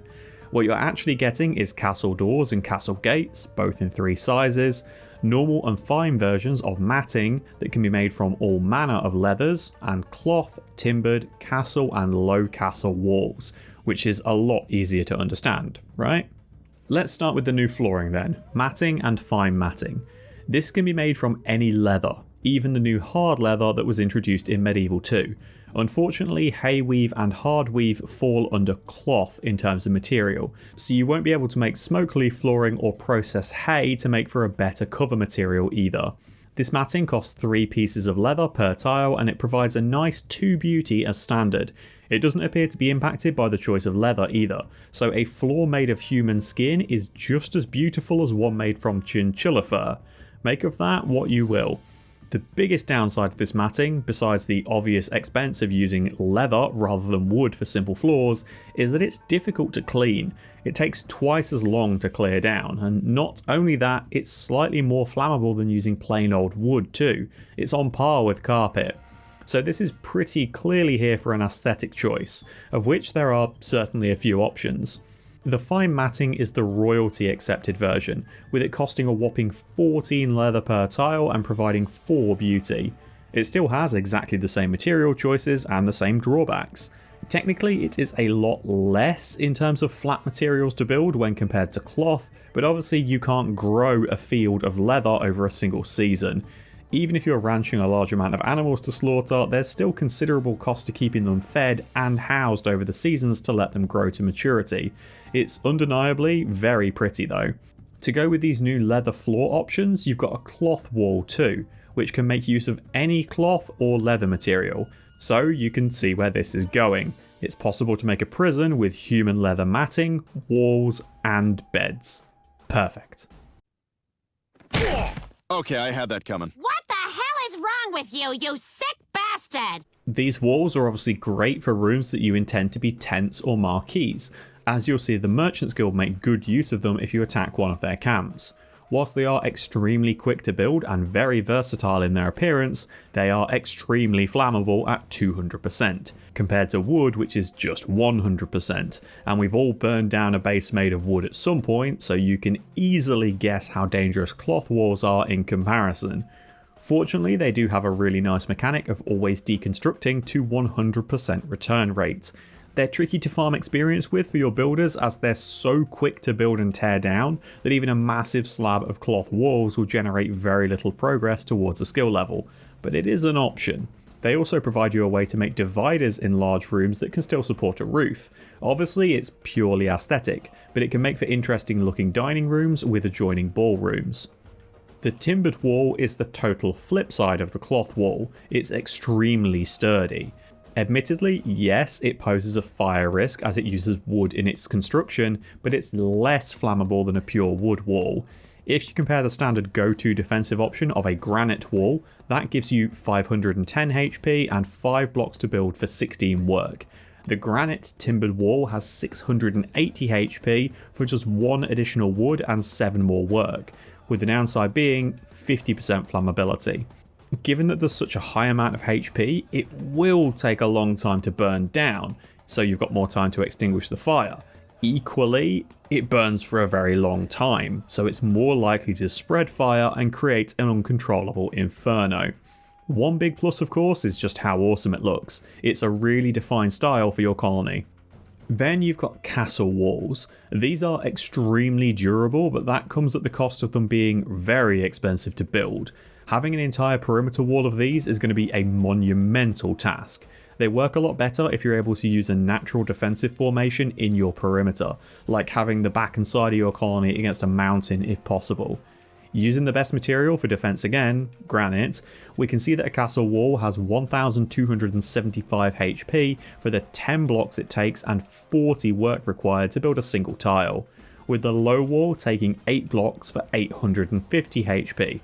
What you're actually getting is castle doors and castle gates, both in 3 sizes, normal and fine versions of matting that can be made from all manner of leathers, and cloth, timbered, castle and low castle walls, which is a lot easier to understand, right? Let's start with the new flooring then, matting and fine matting. This can be made from any leather, even the new hard leather that was introduced in Medieval 2. Unfortunately, hay weave and hard weave fall under cloth in terms of material, so you won't be able to make smoke leaf flooring or process hay to make for a better cover material either. This matting costs 3 pieces of leather per tile, and it provides a nice 2 beauty as standard. It doesn't appear to be impacted by the choice of leather either, so a floor made of human skin is just as beautiful as one made from chinchilla fur. Make of that what you will. The biggest downside to this matting, besides the obvious expense of using leather rather than wood for simple floors, is that it's difficult to clean. It takes twice as long to clear down, and not only that, it's slightly more flammable than using plain old wood too. It's on par with carpet. So this is pretty clearly here for an aesthetic choice, of which there are certainly a few options. The fine matting is the royalty accepted version, with it costing a whopping 14 leather per tile and providing 4 beauty. It still has exactly the same material choices and the same drawbacks. Technically it is a lot less in terms of flat materials to build when compared to cloth, but obviously you can't grow a field of leather over a single season. Even if you're ranching a large amount of animals to slaughter, there's still considerable cost to keeping them fed and housed over the seasons to let them grow to maturity. It's undeniably very pretty though. To go with these new leather floor options, you've got a cloth wall too, which can make use of any cloth or leather material, so you can see where this is going. It's possible to make a prison with human leather matting, walls, and beds. Perfect. Okay, I had that coming. What the hell is wrong with you, you sick bastard? These walls are obviously great for rooms that you intend to be tents or marquees, as you'll see the Merchants Guild make good use of them if you attack one of their camps. Whilst they are extremely quick to build and very versatile in their appearance, they are extremely flammable at 200%, compared to wood which is just 100%, and we've all burned down a base made of wood at some point, so you can easily guess how dangerous cloth walls are in comparison. Fortunately, they do have a really nice mechanic of always deconstructing to 100% return rate. They're tricky to farm experience with for your builders as they're so quick to build and tear down that even a massive slab of cloth walls will generate very little progress towards a skill level, but it is an option. They also provide you a way to make dividers in large rooms that can still support a roof. Obviously it's purely aesthetic, but it can make for interesting looking dining rooms with adjoining ballrooms. The timbered wall is the total flip side of the cloth wall. It's extremely sturdy. Admittedly, yes, it poses a fire risk as it uses wood in its construction, but it's less flammable than a pure wood wall. If you compare the standard go-to defensive option of a granite wall, that gives you 510 HP and 5 blocks to build for 16 work. The granite timbered wall has 680 HP for just 1 additional wood and 7 more work, with the downside being 50% flammability. Given that there's such a high amount of HP, it will take a long time to burn down, so you've got more time to extinguish the fire. Equally, it burns for a very long time, so it's more likely to spread fire and create an uncontrollable inferno. One big plus of course is just how awesome it looks. It's a really defined style for your colony. Then you've got castle walls. These are extremely durable, but that comes at the cost of them being very expensive to build. Having an entire perimeter wall of these is going to be a monumental task. They work a lot better if you're able to use a natural defensive formation in your perimeter, like having the back and side of your colony against a mountain if possible. Using the best material for defense again, granite, we can see that a castle wall has 1275 HP for the 10 blocks it takes and 40 work required to build a single tile, with the low wall taking 8 blocks for 850 HP.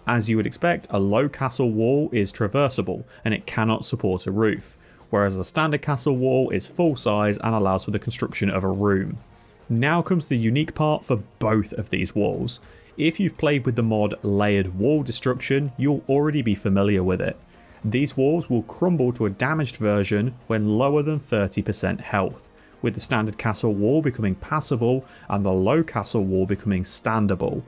As you would expect, a low castle wall is traversable and it cannot support a roof, whereas a standard castle wall is full size and allows for the construction of a room. Now comes the unique part for both of these walls. If you've played with the mod Layered Wall Destruction, you'll already be familiar with it. These walls will crumble to a damaged version when lower than 30% health, with the standard castle wall becoming passable and the low castle wall becoming standable.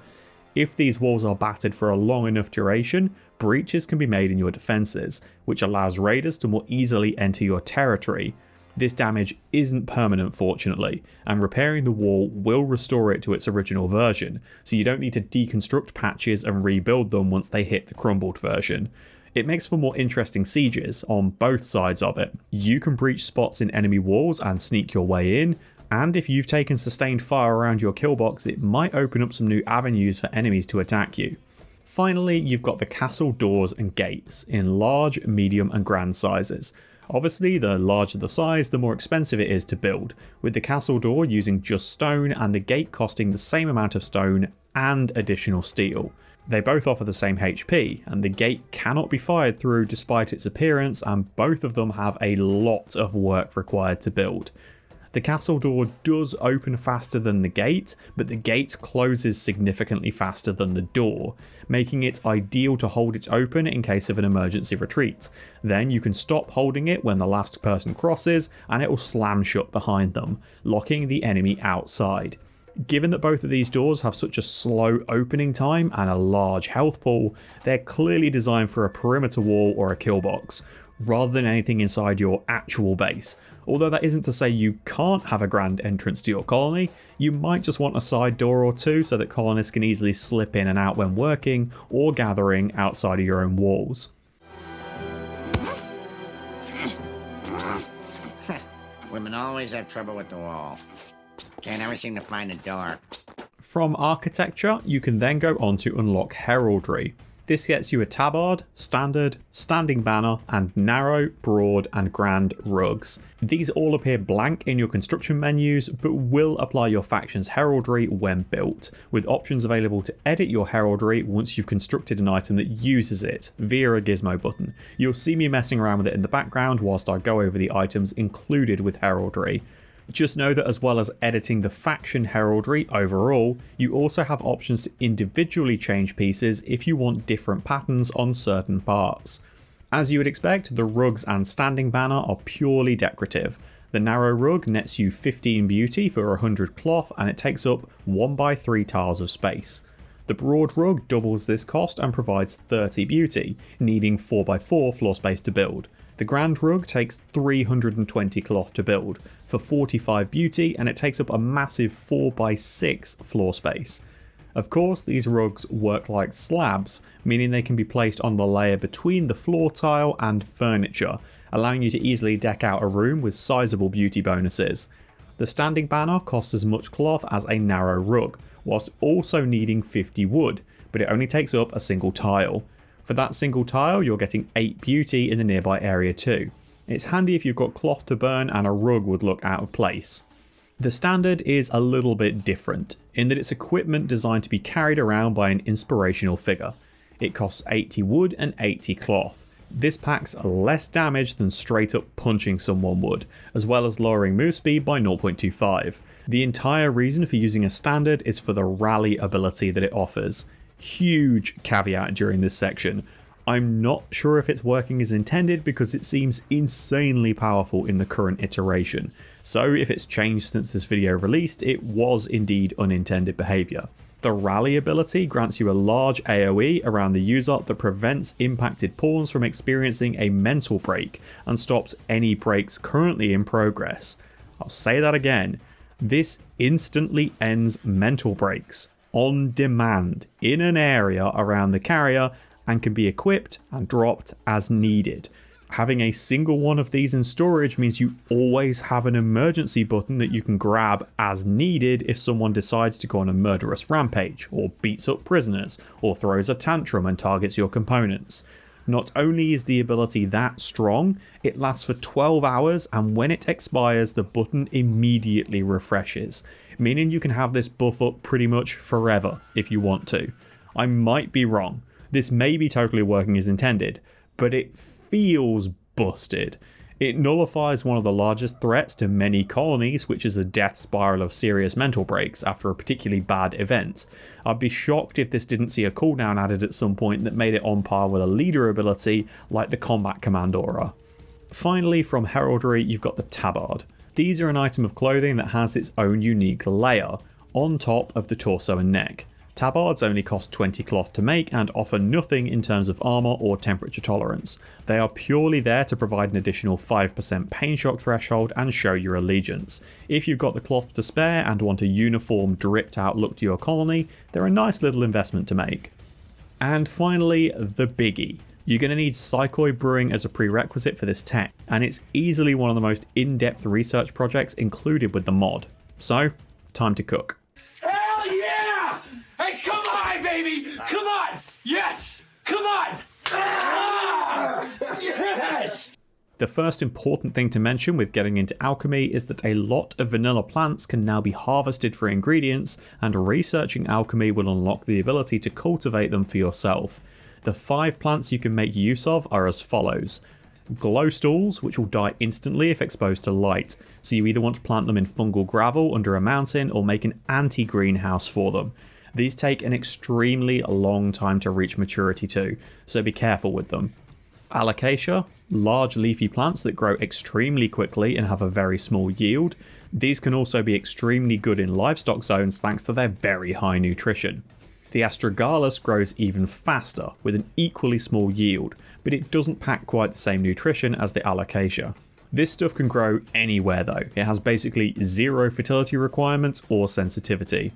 If these walls are battered for a long enough duration, breaches can be made in your defences, which allows raiders to more easily enter your territory. This damage isn't permanent fortunately, and repairing the wall will restore it to its original version, so you don't need to deconstruct patches and rebuild them once they hit the crumbled version. It makes for more interesting sieges on both sides of it. You can breach spots in enemy walls and sneak your way in, and if you've taken sustained fire around your kill box, it might open up some new avenues for enemies to attack you. Finally, you've got the castle doors and gates in large, medium and grand sizes. Obviously, the larger the size, the more expensive it is to build, with the castle door using just stone and the gate costing the same amount of stone and additional steel. They both offer the same HP, and the gate cannot be fired through despite its appearance, and both of them have a lot of work required to build. The castle door does open faster than the gate, but the gate closes significantly faster than the door, making it ideal to hold it open in case of an emergency retreat. Then you can stop holding it when the last person crosses and it will slam shut behind them, locking the enemy outside. Given that both of these doors have such a slow opening time and a large health pool, they're clearly designed for a perimeter wall or a kill box, rather than anything inside your actual base. Although that isn't to say you can't have a grand entrance to your colony, you might just want a side door or two so that colonists can easily slip in and out when working or gathering outside of your own walls. Women always have trouble with the wall. Can't ever seem to find a door. From architecture, you can then go on to unlock heraldry. This gets you a tabard, standard, standing banner, and narrow, broad, and grand rugs. These all appear blank in your construction menus, but will apply your faction's heraldry when built, with options available to edit your heraldry once you've constructed an item that uses it via a gizmo button. You'll see me messing around with it in the background whilst I go over the items included with heraldry. Just know that as well as editing the faction heraldry overall, you also have options to individually change pieces if you want different patterns on certain parts. As you would expect, the rugs and standing banner are purely decorative. The narrow rug nets you 15 beauty for 100 cloth, and it takes up 1x3 tiles of space. The broad rug doubles this cost and provides 30 beauty, needing 4x4 floor space to build. The grand rug takes 320 cloth to build for 45 beauty, and it takes up a massive 4x6 floor space. Of course, these rugs work like slabs, meaning they can be placed on the layer between the floor tile and furniture, allowing you to easily deck out a room with sizable beauty bonuses. The standing banner costs as much cloth as a narrow rug, whilst also needing 50 wood, but it only takes up a single tile. For that single tile, you're getting 8 beauty in the nearby area too. It's handy if you've got cloth to burn and a rug would look out of place. The standard is a little bit different, in that it's equipment designed to be carried around by an inspirational figure. It costs 80 wood and 80 cloth. This packs less damage than straight up punching someone would, as well as lowering move speed by 0.25. The entire reason for using a standard is for the rally ability that it offers. Huge caveat during this section. I'm not sure if it's working as intended because it seems insanely powerful in the current iteration. So if it's changed since this video released, it was indeed unintended behaviour. The rally ability grants you a large AoE around the user that prevents impacted pawns from experiencing a mental break and stops any breaks currently in progress. I'll say that again. This instantly ends mental breaks on demand in an area around the carrier and can be equipped and dropped as needed. Having a single one of these in storage means you always have an emergency button that you can grab as needed if someone decides to go on a murderous rampage, or beats up prisoners, or throws a tantrum and targets your components. Not only is the ability that strong, it lasts for 12 hours, and when it expires the button immediately refreshes, meaning you can have this buff up pretty much forever if you want to. I might be wrong. This may be totally working as intended, but it feels busted. It nullifies one of the largest threats to many colonies, which is a death spiral of serious mental breaks after a particularly bad event. I'd be shocked if this didn't see a cooldown added at some point that made it on par with a leader ability like the Combat Command Aura. Finally, from Heraldry, you've got the Tabard. These are an item of clothing that has its own unique layer on top of the torso and neck. Tabards only cost 20 cloth to make and offer nothing in terms of armour or temperature tolerance. They are purely there to provide an additional 5% pain shock threshold and show your allegiance. If you've got the cloth to spare and want a uniform, dripped out look to your colony, they're a nice little investment to make. And finally, the biggie. You're going to need Psychoi Brewing as a prerequisite for this tech, and it's easily one of the most in-depth research projects included with the mod. So, time to cook. Hell yeah! Hey, come on, baby! Come on! Yes! Come on! Ah! Yes! The first important thing to mention with getting into alchemy is that a lot of vanilla plants can now be harvested for ingredients, and researching alchemy will unlock the ability to cultivate them for yourself. The 5 plants you can make use of are as follows. Glow stools, which will die instantly if exposed to light, so you either want to plant them in fungal gravel under a mountain or make an anti-greenhouse for them. These take an extremely long time to reach maturity too, so be careful with them. Alocasia, large leafy plants that grow extremely quickly and have a very small yield. These can also be extremely good in livestock zones thanks to their very high nutrition. The Astragalus grows even faster, with an equally small yield, but it doesn't pack quite the same nutrition as the Alocasia. This stuff can grow anywhere though, it has basically zero fertility requirements or sensitivity.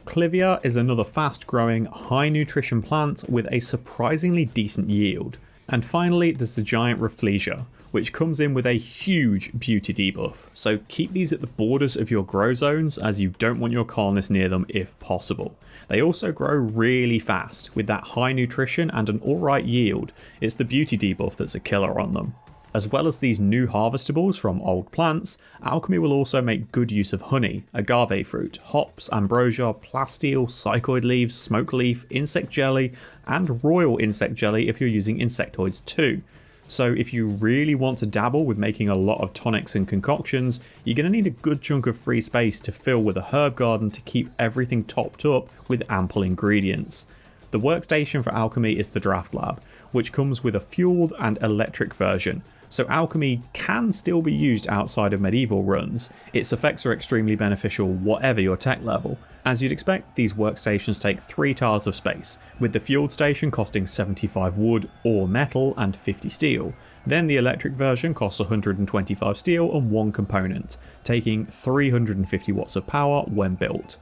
Clivia is another fast growing, high nutrition plant with a surprisingly decent yield. And finally, there's the giant Rafflesia, which comes in with a huge beauty debuff, so keep these at the borders of your grow zones as you don't want your colonists near them if possible. They also grow really fast, with that high nutrition and an alright yield. It's the beauty debuff that's a killer on them. As well as these new harvestables from old plants, Alchemy will also make good use of honey, agave fruit, hops, ambrosia, plasteel, psychoid leaves, smoke leaf, insect jelly, and royal insect jelly if you're using insectoids too. So if you really want to dabble with making a lot of tonics and concoctions, you're going to need a good chunk of free space to fill with a herb garden to keep everything topped up with ample ingredients. The workstation for Alchemy is the Draft Lab, which comes with a fueled and electric version, so Alchemy can still be used outside of medieval runs. Its effects are extremely beneficial whatever your tech level. As you'd expect, these workstations take 3 tiles of space, with the fueled station costing 75 wood or metal and 50 steel. Then the electric version costs 125 steel and 1 component, taking 350 watts of power when built.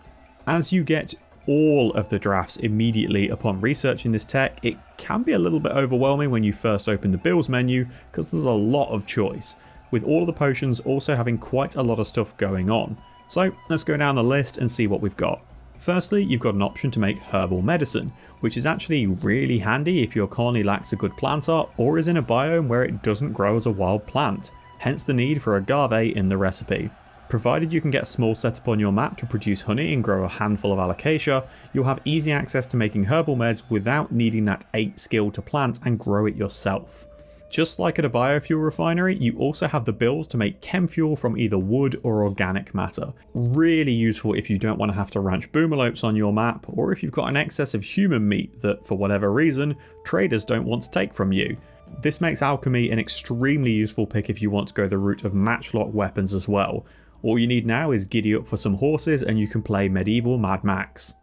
As you get all of the drafts immediately upon researching this tech, it can be a little bit overwhelming when you first open the builds menu because there's a lot of choice, with all of the potions also having quite a lot of stuff going on. So let's go down the list and see what we've got. Firstly, you've got an option to make herbal medicine, which is actually really handy if your colony lacks a good planter or is in a biome where it doesn't grow as a wild plant, hence the need for agave in the recipe. Provided you can get a small setup on your map to produce honey and grow a handful of alocasia, you'll have easy access to making herbal meds without needing that 8 skill to plant and grow it yourself. Just like at a biofuel refinery, you also have the bills to make chem fuel from either wood or organic matter. Really useful if you don't want to have to ranch boomalopes on your map, or if you've got an excess of human meat that, for whatever reason, traders don't want to take from you. This makes Alchemy an extremely useful pick if you want to go the route of Matchlock Weapons as well. All you need now is giddy up for some horses and you can play medieval Mad Max.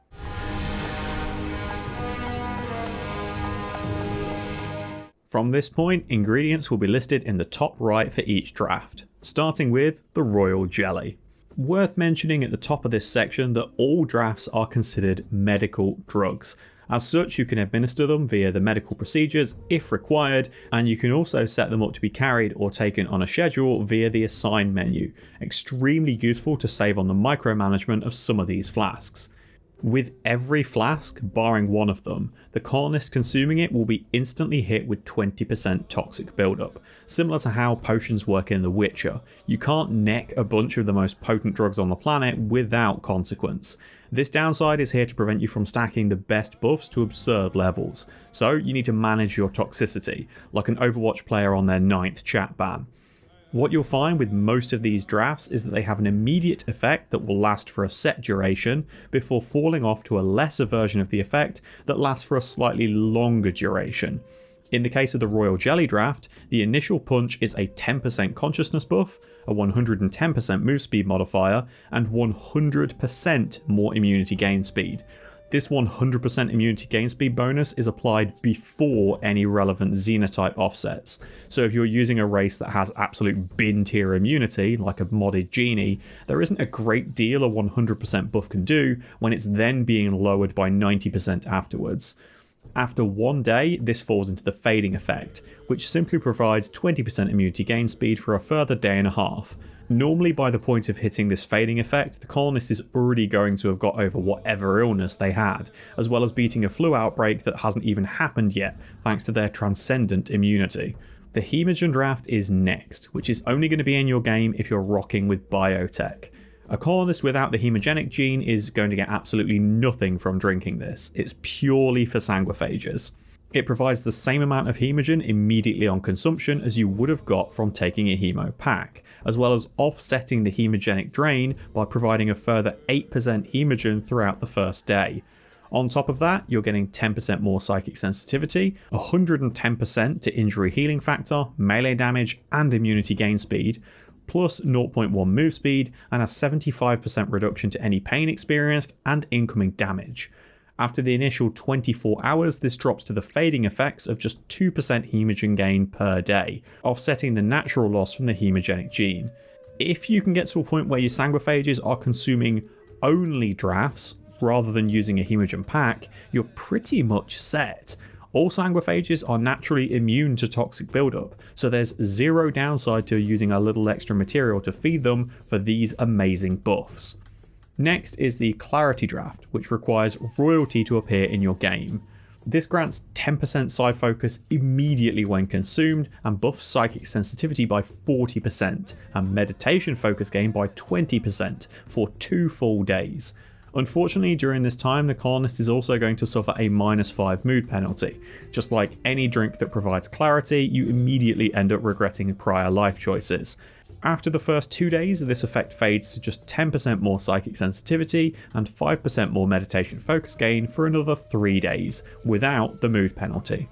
From this point, ingredients will be listed in the top right for each draft, starting with the Royal Jelly. Worth mentioning at the top of this section that all drafts are considered medical drugs. As such, you can administer them via the medical procedures if required, and you can also set them up to be carried or taken on a schedule via the assign menu. Extremely useful to save on the micromanagement of some of these flasks. With every flask, barring one of them, the colonist consuming it will be instantly hit with 20% toxic buildup. Similar to how potions work in The Witcher, you can't neck a bunch of the most potent drugs on the planet without consequence. This downside is here to prevent you from stacking the best buffs to absurd levels, so you need to manage your toxicity, like an Overwatch player on their 9th chat ban. What you'll find with most of these drafts is that they have an immediate effect that will last for a set duration, before falling off to a lesser version of the effect that lasts for a slightly longer duration. In the case of the Royal Jelly draft, the initial punch is a 10% consciousness buff, a 110% move speed modifier, and 100% more immunity gain speed. This 100% immunity gain speed bonus is applied before any relevant xenotype offsets, so if you're using a race that has absolute bin tier immunity, like a modded genie, there isn't a great deal a 100% buff can do when it's then being lowered by 90% afterwards. After 1 day, this falls into the fading effect, which simply provides 20% immunity gain speed for a further day and a half. Normally by the point of hitting this fading effect, the colonist is already going to have got over whatever illness they had, as well as beating a flu outbreak that hasn't even happened yet, thanks to their transcendent immunity. The Hemogen draft is next, which is only going to be in your game if you're rocking with biotech. A colonist without the hemogenic gene is going to get absolutely nothing from drinking this. It's purely for sanguiphages. It provides the same amount of hemogen immediately on consumption as you would have got from taking a hemo pack, as well as offsetting the hemogenic drain by providing a further 8% hemogen throughout the first day. On top of that, you're getting 10% more psychic sensitivity, 110% to injury healing factor, melee damage, and immunity gain speed, plus 0.1 move speed and a 75% reduction to any pain experienced and incoming damage. After the initial 24 hours, this drops to the fading effects of just 2% hemogen gain per day, offsetting the natural loss from the hemogenic gene. If you can get to a point where your sanguiphages are consuming only drafts rather than using a hemogen pack, you're pretty much set. All sanguiphages are naturally immune to toxic buildup, so there's zero downside to using a little extra material to feed them for these amazing buffs. Next is the Clarity Draft, which requires royalty to appear in your game. This grants 10% side focus immediately when consumed and buffs psychic sensitivity by 40% and meditation focus gain by 20% for 2 full days. Unfortunately, during this time, the colonist is also going to suffer a -5 mood penalty. Just like any drink that provides clarity, you immediately end up regretting prior life choices. After the first 2 days, this effect fades to just 10% more psychic sensitivity and 5% more meditation focus gain for another 3 days, without the mood penalty.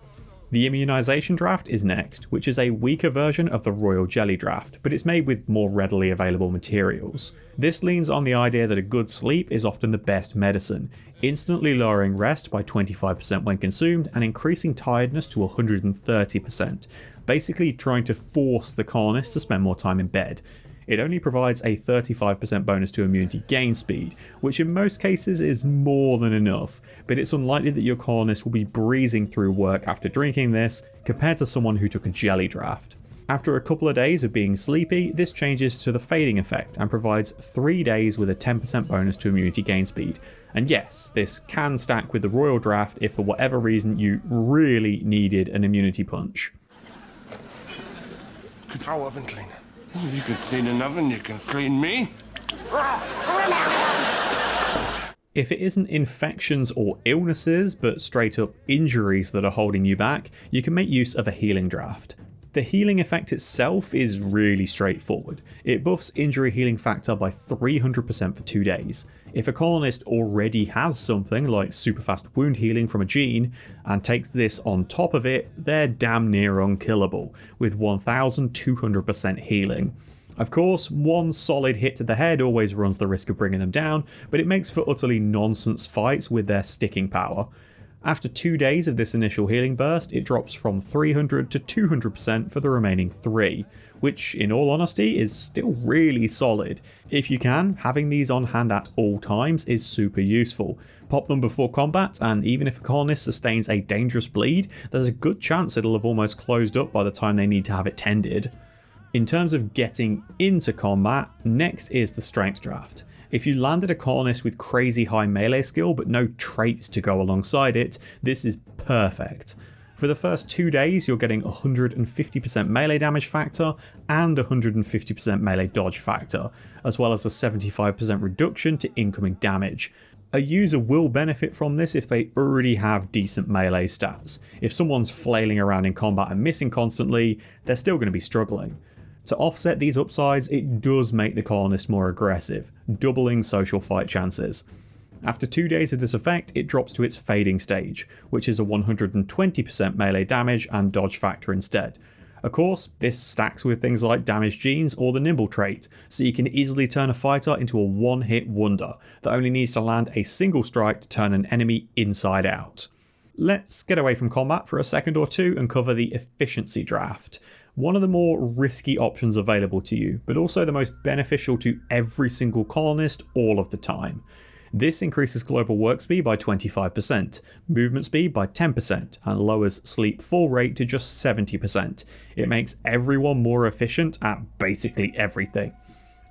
The immunization draft is next, which is a weaker version of the royal jelly draft, but it's made with more readily available materials. This leans on the idea that a good sleep is often the best medicine, instantly lowering rest by 25% when consumed and increasing tiredness to 130%, basically trying to force the colonist to spend more time in bed. It only provides a 35% bonus to immunity gain speed, which in most cases is more than enough, but it's unlikely that your colonist will be breezing through work after drinking this compared to someone who took a jelly draft. After a couple of days of being sleepy, this changes to the fading effect and provides 3 days with a 10% bonus to immunity gain speed. And yes, this can stack with the royal draft if for whatever reason you really needed an immunity punch. Frau oven cleaner. You can clean an oven, you can clean me. If it isn't infections or illnesses, but straight up injuries that are holding you back, you can make use of a healing draft. The healing effect itself is really straightforward. It buffs injury healing factor by 300% for 2 days. If a colonist already has something like super fast wound healing from a gene and takes this on top of it, they're damn near unkillable, with 1200% healing. Of course, one solid hit to the head always runs the risk of bringing them down, but it makes for utterly nonsense fights with their sticking power. After 2 days of this initial healing burst, it drops from 300 to 200% for the remaining 3, which in all honesty is still really solid. If you can, having these on hand at all times is super useful. Pop them before combat, and even if a colonist sustains a dangerous bleed, there's a good chance it'll have almost closed up by the time they need to have it tended. In terms of getting into combat, next is the strength draft. If you landed a colonist with crazy high melee skill but no traits to go alongside it, this is perfect. For the first 2 days, you're getting 150% melee damage factor and 150% melee dodge factor, as well as a 75% reduction to incoming damage. A user will benefit from this if they already have decent melee stats. If someone's flailing around in combat and missing constantly, they're still going to be struggling. To offset these upsides, it does make the colonist more aggressive, doubling social fight chances. After 2 days of this effect, it drops to its fading stage, which is a 120% melee damage and dodge factor instead. Of course, this stacks with things like damage genes or the nimble trait, so you can easily turn a fighter into a one-hit wonder that only needs to land a single strike to turn an enemy inside out. Let's get away from combat for a second or two and cover the efficiency draft. One of the more risky options available to you, but also the most beneficial to every single colonist all of the time. This increases global work speed by 25%, movement speed by 10%, and lowers sleep fall rate to just 70%. It makes everyone more efficient at basically everything.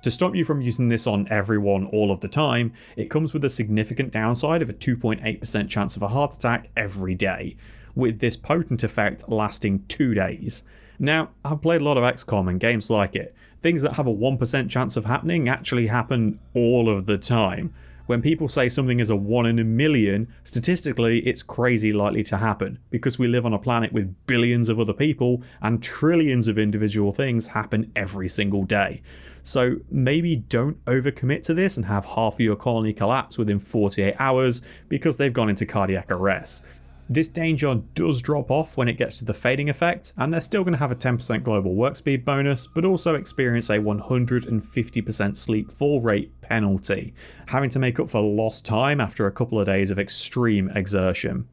To stop you from using this on everyone all of the time, it comes with a significant downside of a 2.8% chance of a heart attack every day, with this potent effect lasting 2 days. Now, I've played a lot of XCOM and games like it. Things that have a 1% chance of happening actually happen all of the time. When people say something is a 1 in a million, statistically it's crazy likely to happen, because we live on a planet with billions of other people and trillions of individual things happen every single day. So maybe don't overcommit to this and have half of your colony collapse within 48 hours because they've gone into cardiac arrest. This danger does drop off when it gets to the fading effect, and they're still going to have a 10% global work speed bonus, but also experience a 150% sleep fall rate penalty, having to make up for lost time after a couple of days of extreme exertion.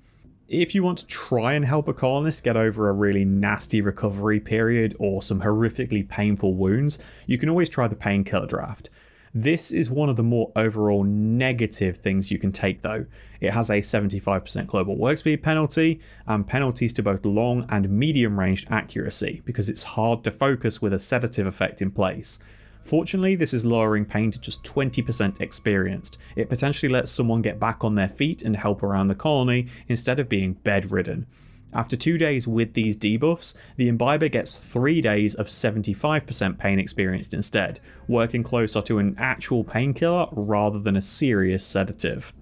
If you want to try and help a colonist get over a really nasty recovery period or some horrifically painful wounds, you can always try the painkiller draft. This is one of the more overall negative things you can take though. It has a 75% global work speed penalty and penalties to both long and medium ranged accuracy because it's hard to focus with a sedative effect in place. Fortunately, this is lowering pain to just 20% experienced. It potentially lets someone get back on their feet and help around the colony instead of being bedridden. After 2 days with these debuffs, the Imbiber gets 3 days of 75% pain experienced instead, working closer to an actual painkiller rather than a serious sedative.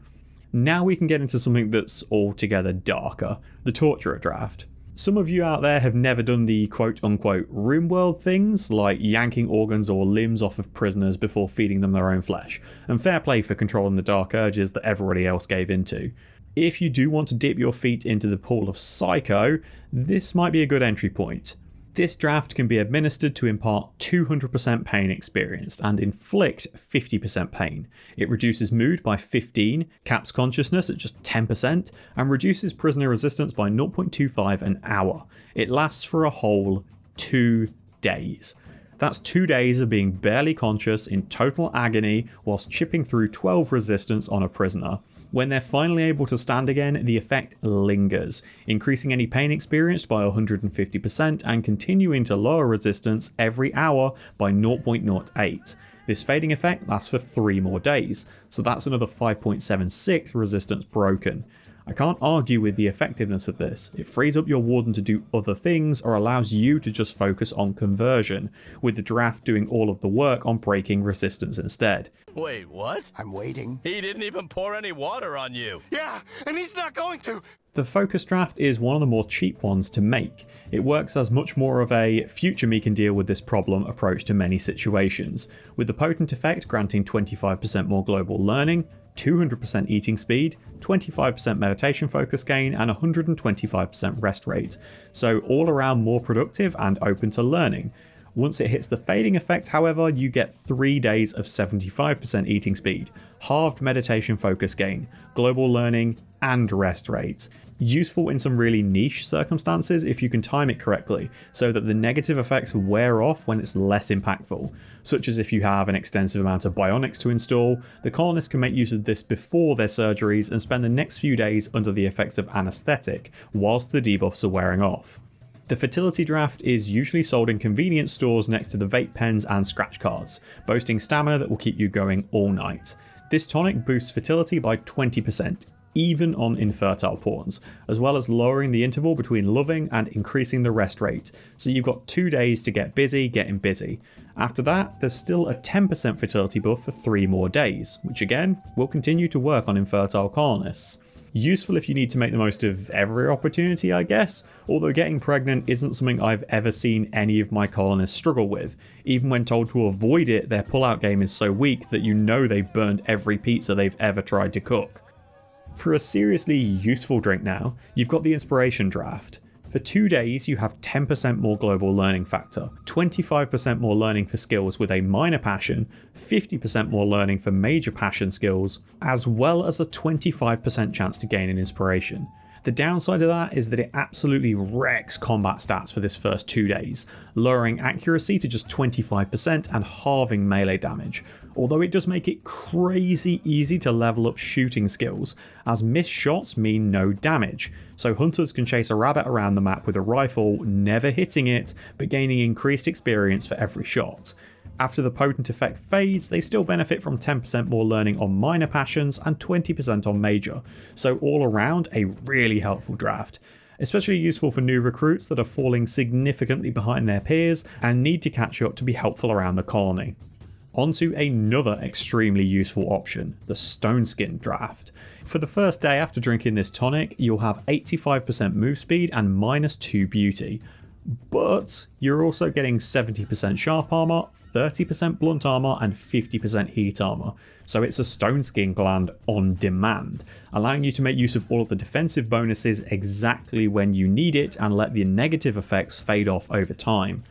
Now we can get into something that's altogether darker, the Torturer draft. Some of you out there have never done the quote-unquote Rimworld things, like yanking organs or limbs off of prisoners before feeding them their own flesh, and fair play for controlling the dark urges that everybody else gave into. If you do want to dip your feet into the pool of Psycho, this might be a good entry point. This draft can be administered to impart 200% pain experienced and inflict 50% pain. It reduces mood by 15, caps consciousness at just 10%, and reduces prisoner resistance by 0.25 an hour. It lasts for a whole 2 days. That's 2 days of being barely conscious in total agony whilst chipping through 12 resistance on a prisoner. When they're finally able to stand again, the effect lingers, increasing any pain experienced by 150% and continuing to lower resistance every hour by 0.08. This fading effect lasts for 3 more days, so that's another 5.76 resistance broken. I can't argue with the effectiveness of this. It frees up your warden to do other things or allows you to just focus on conversion, with the draft doing all of the work on breaking resistance instead. Wait, what? I'm waiting. He didn't even pour any water on you. Yeah, and he's not going to. The focus draft is one of the more cheap ones to make. It works as much more of a future me can deal with this problem approach to many situations, with the potent effect granting 25% more global learning, 200% eating speed, 25% meditation focus gain, and 125% rest rate, so all around more productive and open to learning. Once it hits the fading effect, however, you get 3 days of 75% eating speed, halved meditation focus gain, global learning, and rest rates. Useful in some really niche circumstances if you can time it correctly, so that the negative effects wear off when it's less impactful, such as if you have an extensive amount of bionics to install. The colonists can make use of this before their surgeries and spend the next few days under the effects of anesthetic, whilst the debuffs are wearing off. The fertility draft is usually sold in convenience stores next to the vape pens and scratch cards, boasting stamina that will keep you going all night. This tonic boosts fertility by 20%, even on infertile pawns, as well as lowering the interval between loving and increasing the rest rate, so you've got 2 days to get busy getting busy. After that, there's still a 10% fertility buff for 3 more days, which again will continue to work on infertile colonists. Useful if you need to make the most of every opportunity, I guess, although getting pregnant isn't something I've ever seen any of my colonists struggle with. Even when told to avoid it, their pull-out game is so weak that you know they've burned every pizza they've ever tried to cook. For a seriously useful drink now, you've got the Inspiration Draft. For 2 days, you have 10% more global learning factor, 25% more learning for skills with a minor passion, 50% more learning for major passion skills, as well as a 25% chance to gain an inspiration. The downside of that is that it absolutely wrecks combat stats for this first 2 days, lowering accuracy to just 25% and halving melee damage, although it does make it crazy easy to level up shooting skills, as missed shots mean no damage, so hunters can chase a rabbit around the map with a rifle, never hitting it, but gaining increased experience for every shot. After the potent effect fades, they still benefit from 10% more learning on minor passions and 20% on major, so all around a really helpful draft. Especially useful for new recruits that are falling significantly behind their peers and need to catch up to be helpful around the colony. Onto another extremely useful option, the Stone Skin draft. For the first day after drinking this tonic, you'll have 85% move speed and -2 beauty. But you're also getting 70% sharp armor, 30% blunt armor, and 50% heat armor, so it's a Stone Skin gland on demand, allowing you to make use of all of the defensive bonuses exactly when you need it and let the negative effects fade off over time.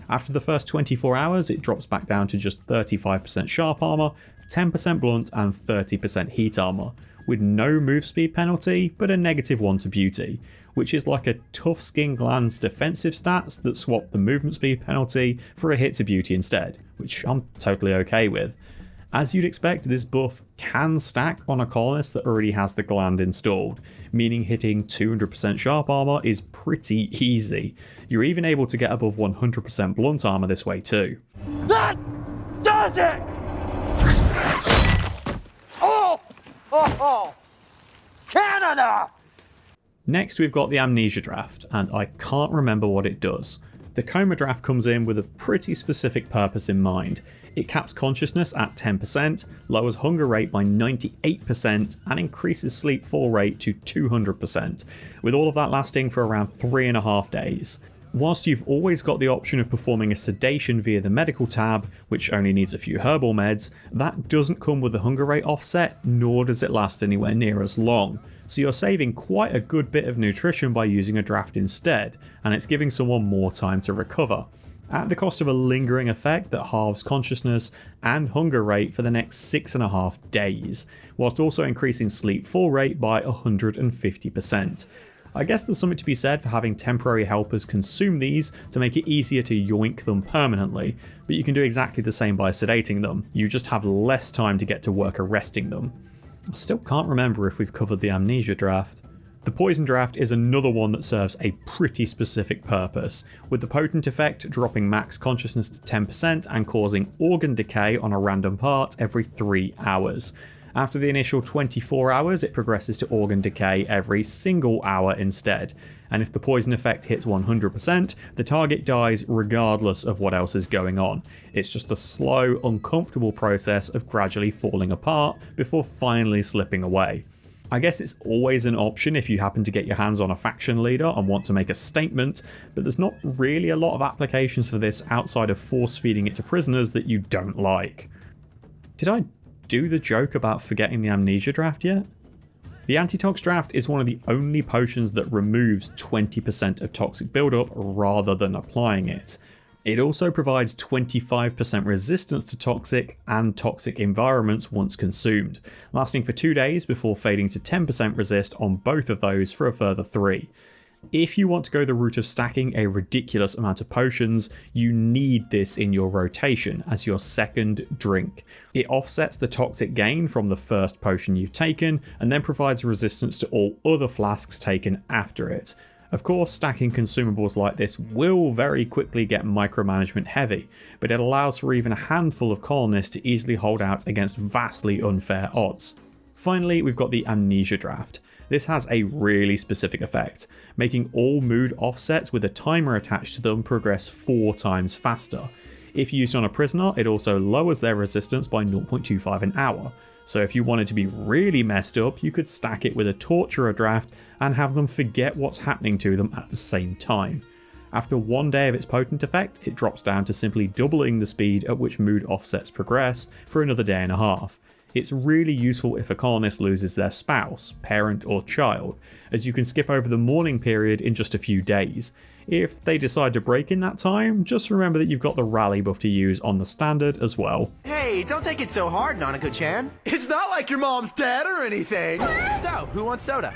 After the first 24 hours, it drops back down to just 35% sharp armor, 10% blunt, and 30% heat armor, with no move speed penalty, but a -1 to beauty, which is like a Tough Skin Gland's defensive stats that swap the movement speed penalty for a hit to beauty instead, which I'm totally okay with. As you'd expect, this buff can stack on a colonist that already has the gland installed, meaning hitting 200% sharp armor is pretty easy. You're even able to get above 100% blunt armor this way too. That does it! Oh! Canada! Next we've got the Amnesia Draft, and I can't remember what it does. The Coma Draft comes in with a pretty specific purpose in mind. It caps consciousness at 10%, lowers hunger rate by 98%, and increases sleep fall rate to 200%, with all of that lasting for around 3.5 days. Whilst you've always got the option of performing a sedation via the medical tab, which only needs a few herbal meds, that doesn't come with the hunger rate offset, nor does it last anywhere near as long. So you're saving quite a good bit of nutrition by using a draft instead, and it's giving someone more time to recover, at the cost of a lingering effect that halves consciousness and hunger rate for the next 6.5 days, whilst also increasing sleep fall rate by 150%. I guess there's something to be said for having temporary helpers consume these to make it easier to yoink them permanently, but you can do exactly the same by sedating them. You just have less time to get to work arresting them. I still can't remember if we've covered the Amnesia Draft. The Poison Draft is another one that serves a pretty specific purpose, with the potent effect dropping max consciousness to 10% and causing organ decay on a random part every 3 hours. After the initial 24 hours, it progresses to organ decay every single hour instead, and if the poison effect hits 100%, the target dies regardless of what else is going on. It's just a slow, uncomfortable process of gradually falling apart before finally slipping away. I guess it's always an option if you happen to get your hands on a faction leader and want to make a statement, but there's not really a lot of applications for this outside of force feeding it to prisoners that you don't like. Did I do the joke about forgetting the Amnesia Draft yet? The Antitox Draft is one of the only potions that removes 20% of toxic buildup rather than applying it. It also provides 25% resistance to toxic and toxic environments once consumed, lasting for 2 days before fading to 10% resist on both of those for a further 3. If you want to go the route of stacking a ridiculous amount of potions, you need this in your rotation as your second drink. It offsets the toxic gain from the first potion you've taken, and then provides resistance to all other flasks taken after it. Of course, stacking consumables like this will very quickly get micromanagement heavy, but it allows for even a handful of colonists to easily hold out against vastly unfair odds. Finally, we've got the Amnesia Draft. This has a really specific effect, making all mood offsets with a timer attached to them progress 4 times faster. If used on a prisoner, it also lowers their resistance by 0.25 an hour. So if you wanted to be really messed up, you could stack it with a Torturer Draft and have them forget what's happening to them at the same time. After 1 day of its potent effect, it drops down to simply doubling the speed at which mood offsets progress for another day and a half. It's really useful if a colonist loses their spouse, parent or child, as you can skip over the mourning period in just a few days. If they decide to break in that time, just remember that you've got the rally buff to use on the standard as well. Hey, don't take it so hard, Nanako-chan. It's not like your mom's dead or anything. So, who wants soda?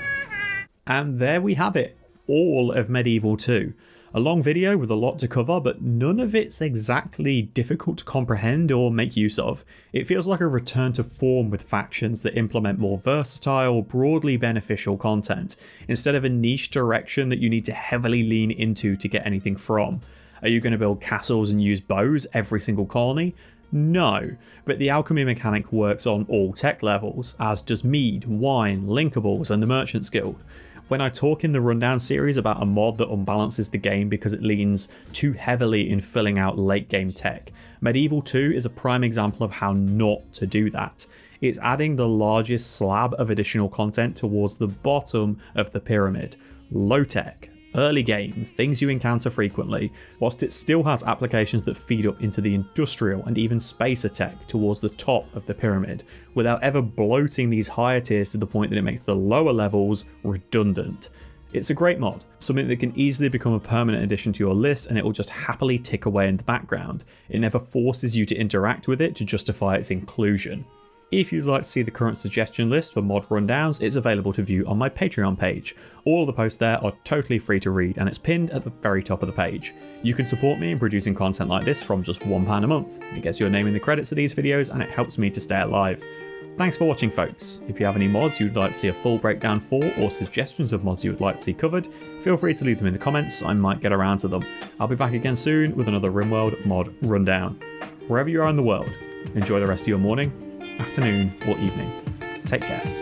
And there we have it, all of Medieval 2. A long video with a lot to cover, but none of it's exactly difficult to comprehend or make use of. It feels like a return to form with factions that implement more versatile, broadly beneficial content, instead of a niche direction that you need to heavily lean into to get anything from. Are you going to build castles and use bows every single colony? No, but the alchemy mechanic works on all tech levels, as does mead, wine, linkables and the Merchant's Guild. When I talk in the Rundown series about a mod that unbalances the game because it leans too heavily in filling out late game tech, Medieval 2 is a prime example of how not to do that. It's adding the largest slab of additional content towards the bottom of the pyramid. Low tech, early game, things you encounter frequently, whilst it still has applications that feed up into the industrial and even spacer tech towards the top of the pyramid, without ever bloating these higher tiers to the point that it makes the lower levels redundant. It's a great mod, something that can easily become a permanent addition to your list and it will just happily tick away in the background. It never forces you to interact with it to justify its inclusion. If you'd like to see the current suggestion list for mod rundowns, it's available to view on my Patreon page. All of the posts there are totally free to read and it's pinned at the very top of the page. You can support me in producing content like this from just £1 a month. It gets your name in the credits of these videos and it helps me to stay alive. Thanks for watching, folks. If you have any mods you'd like to see a full breakdown for, or suggestions of mods you would like to see covered, feel free to leave them in the comments, I might get around to them. I'll be back again soon with another Rimworld mod rundown. Wherever you are in the world, enjoy the rest of your morning, afternoon or evening. Take care.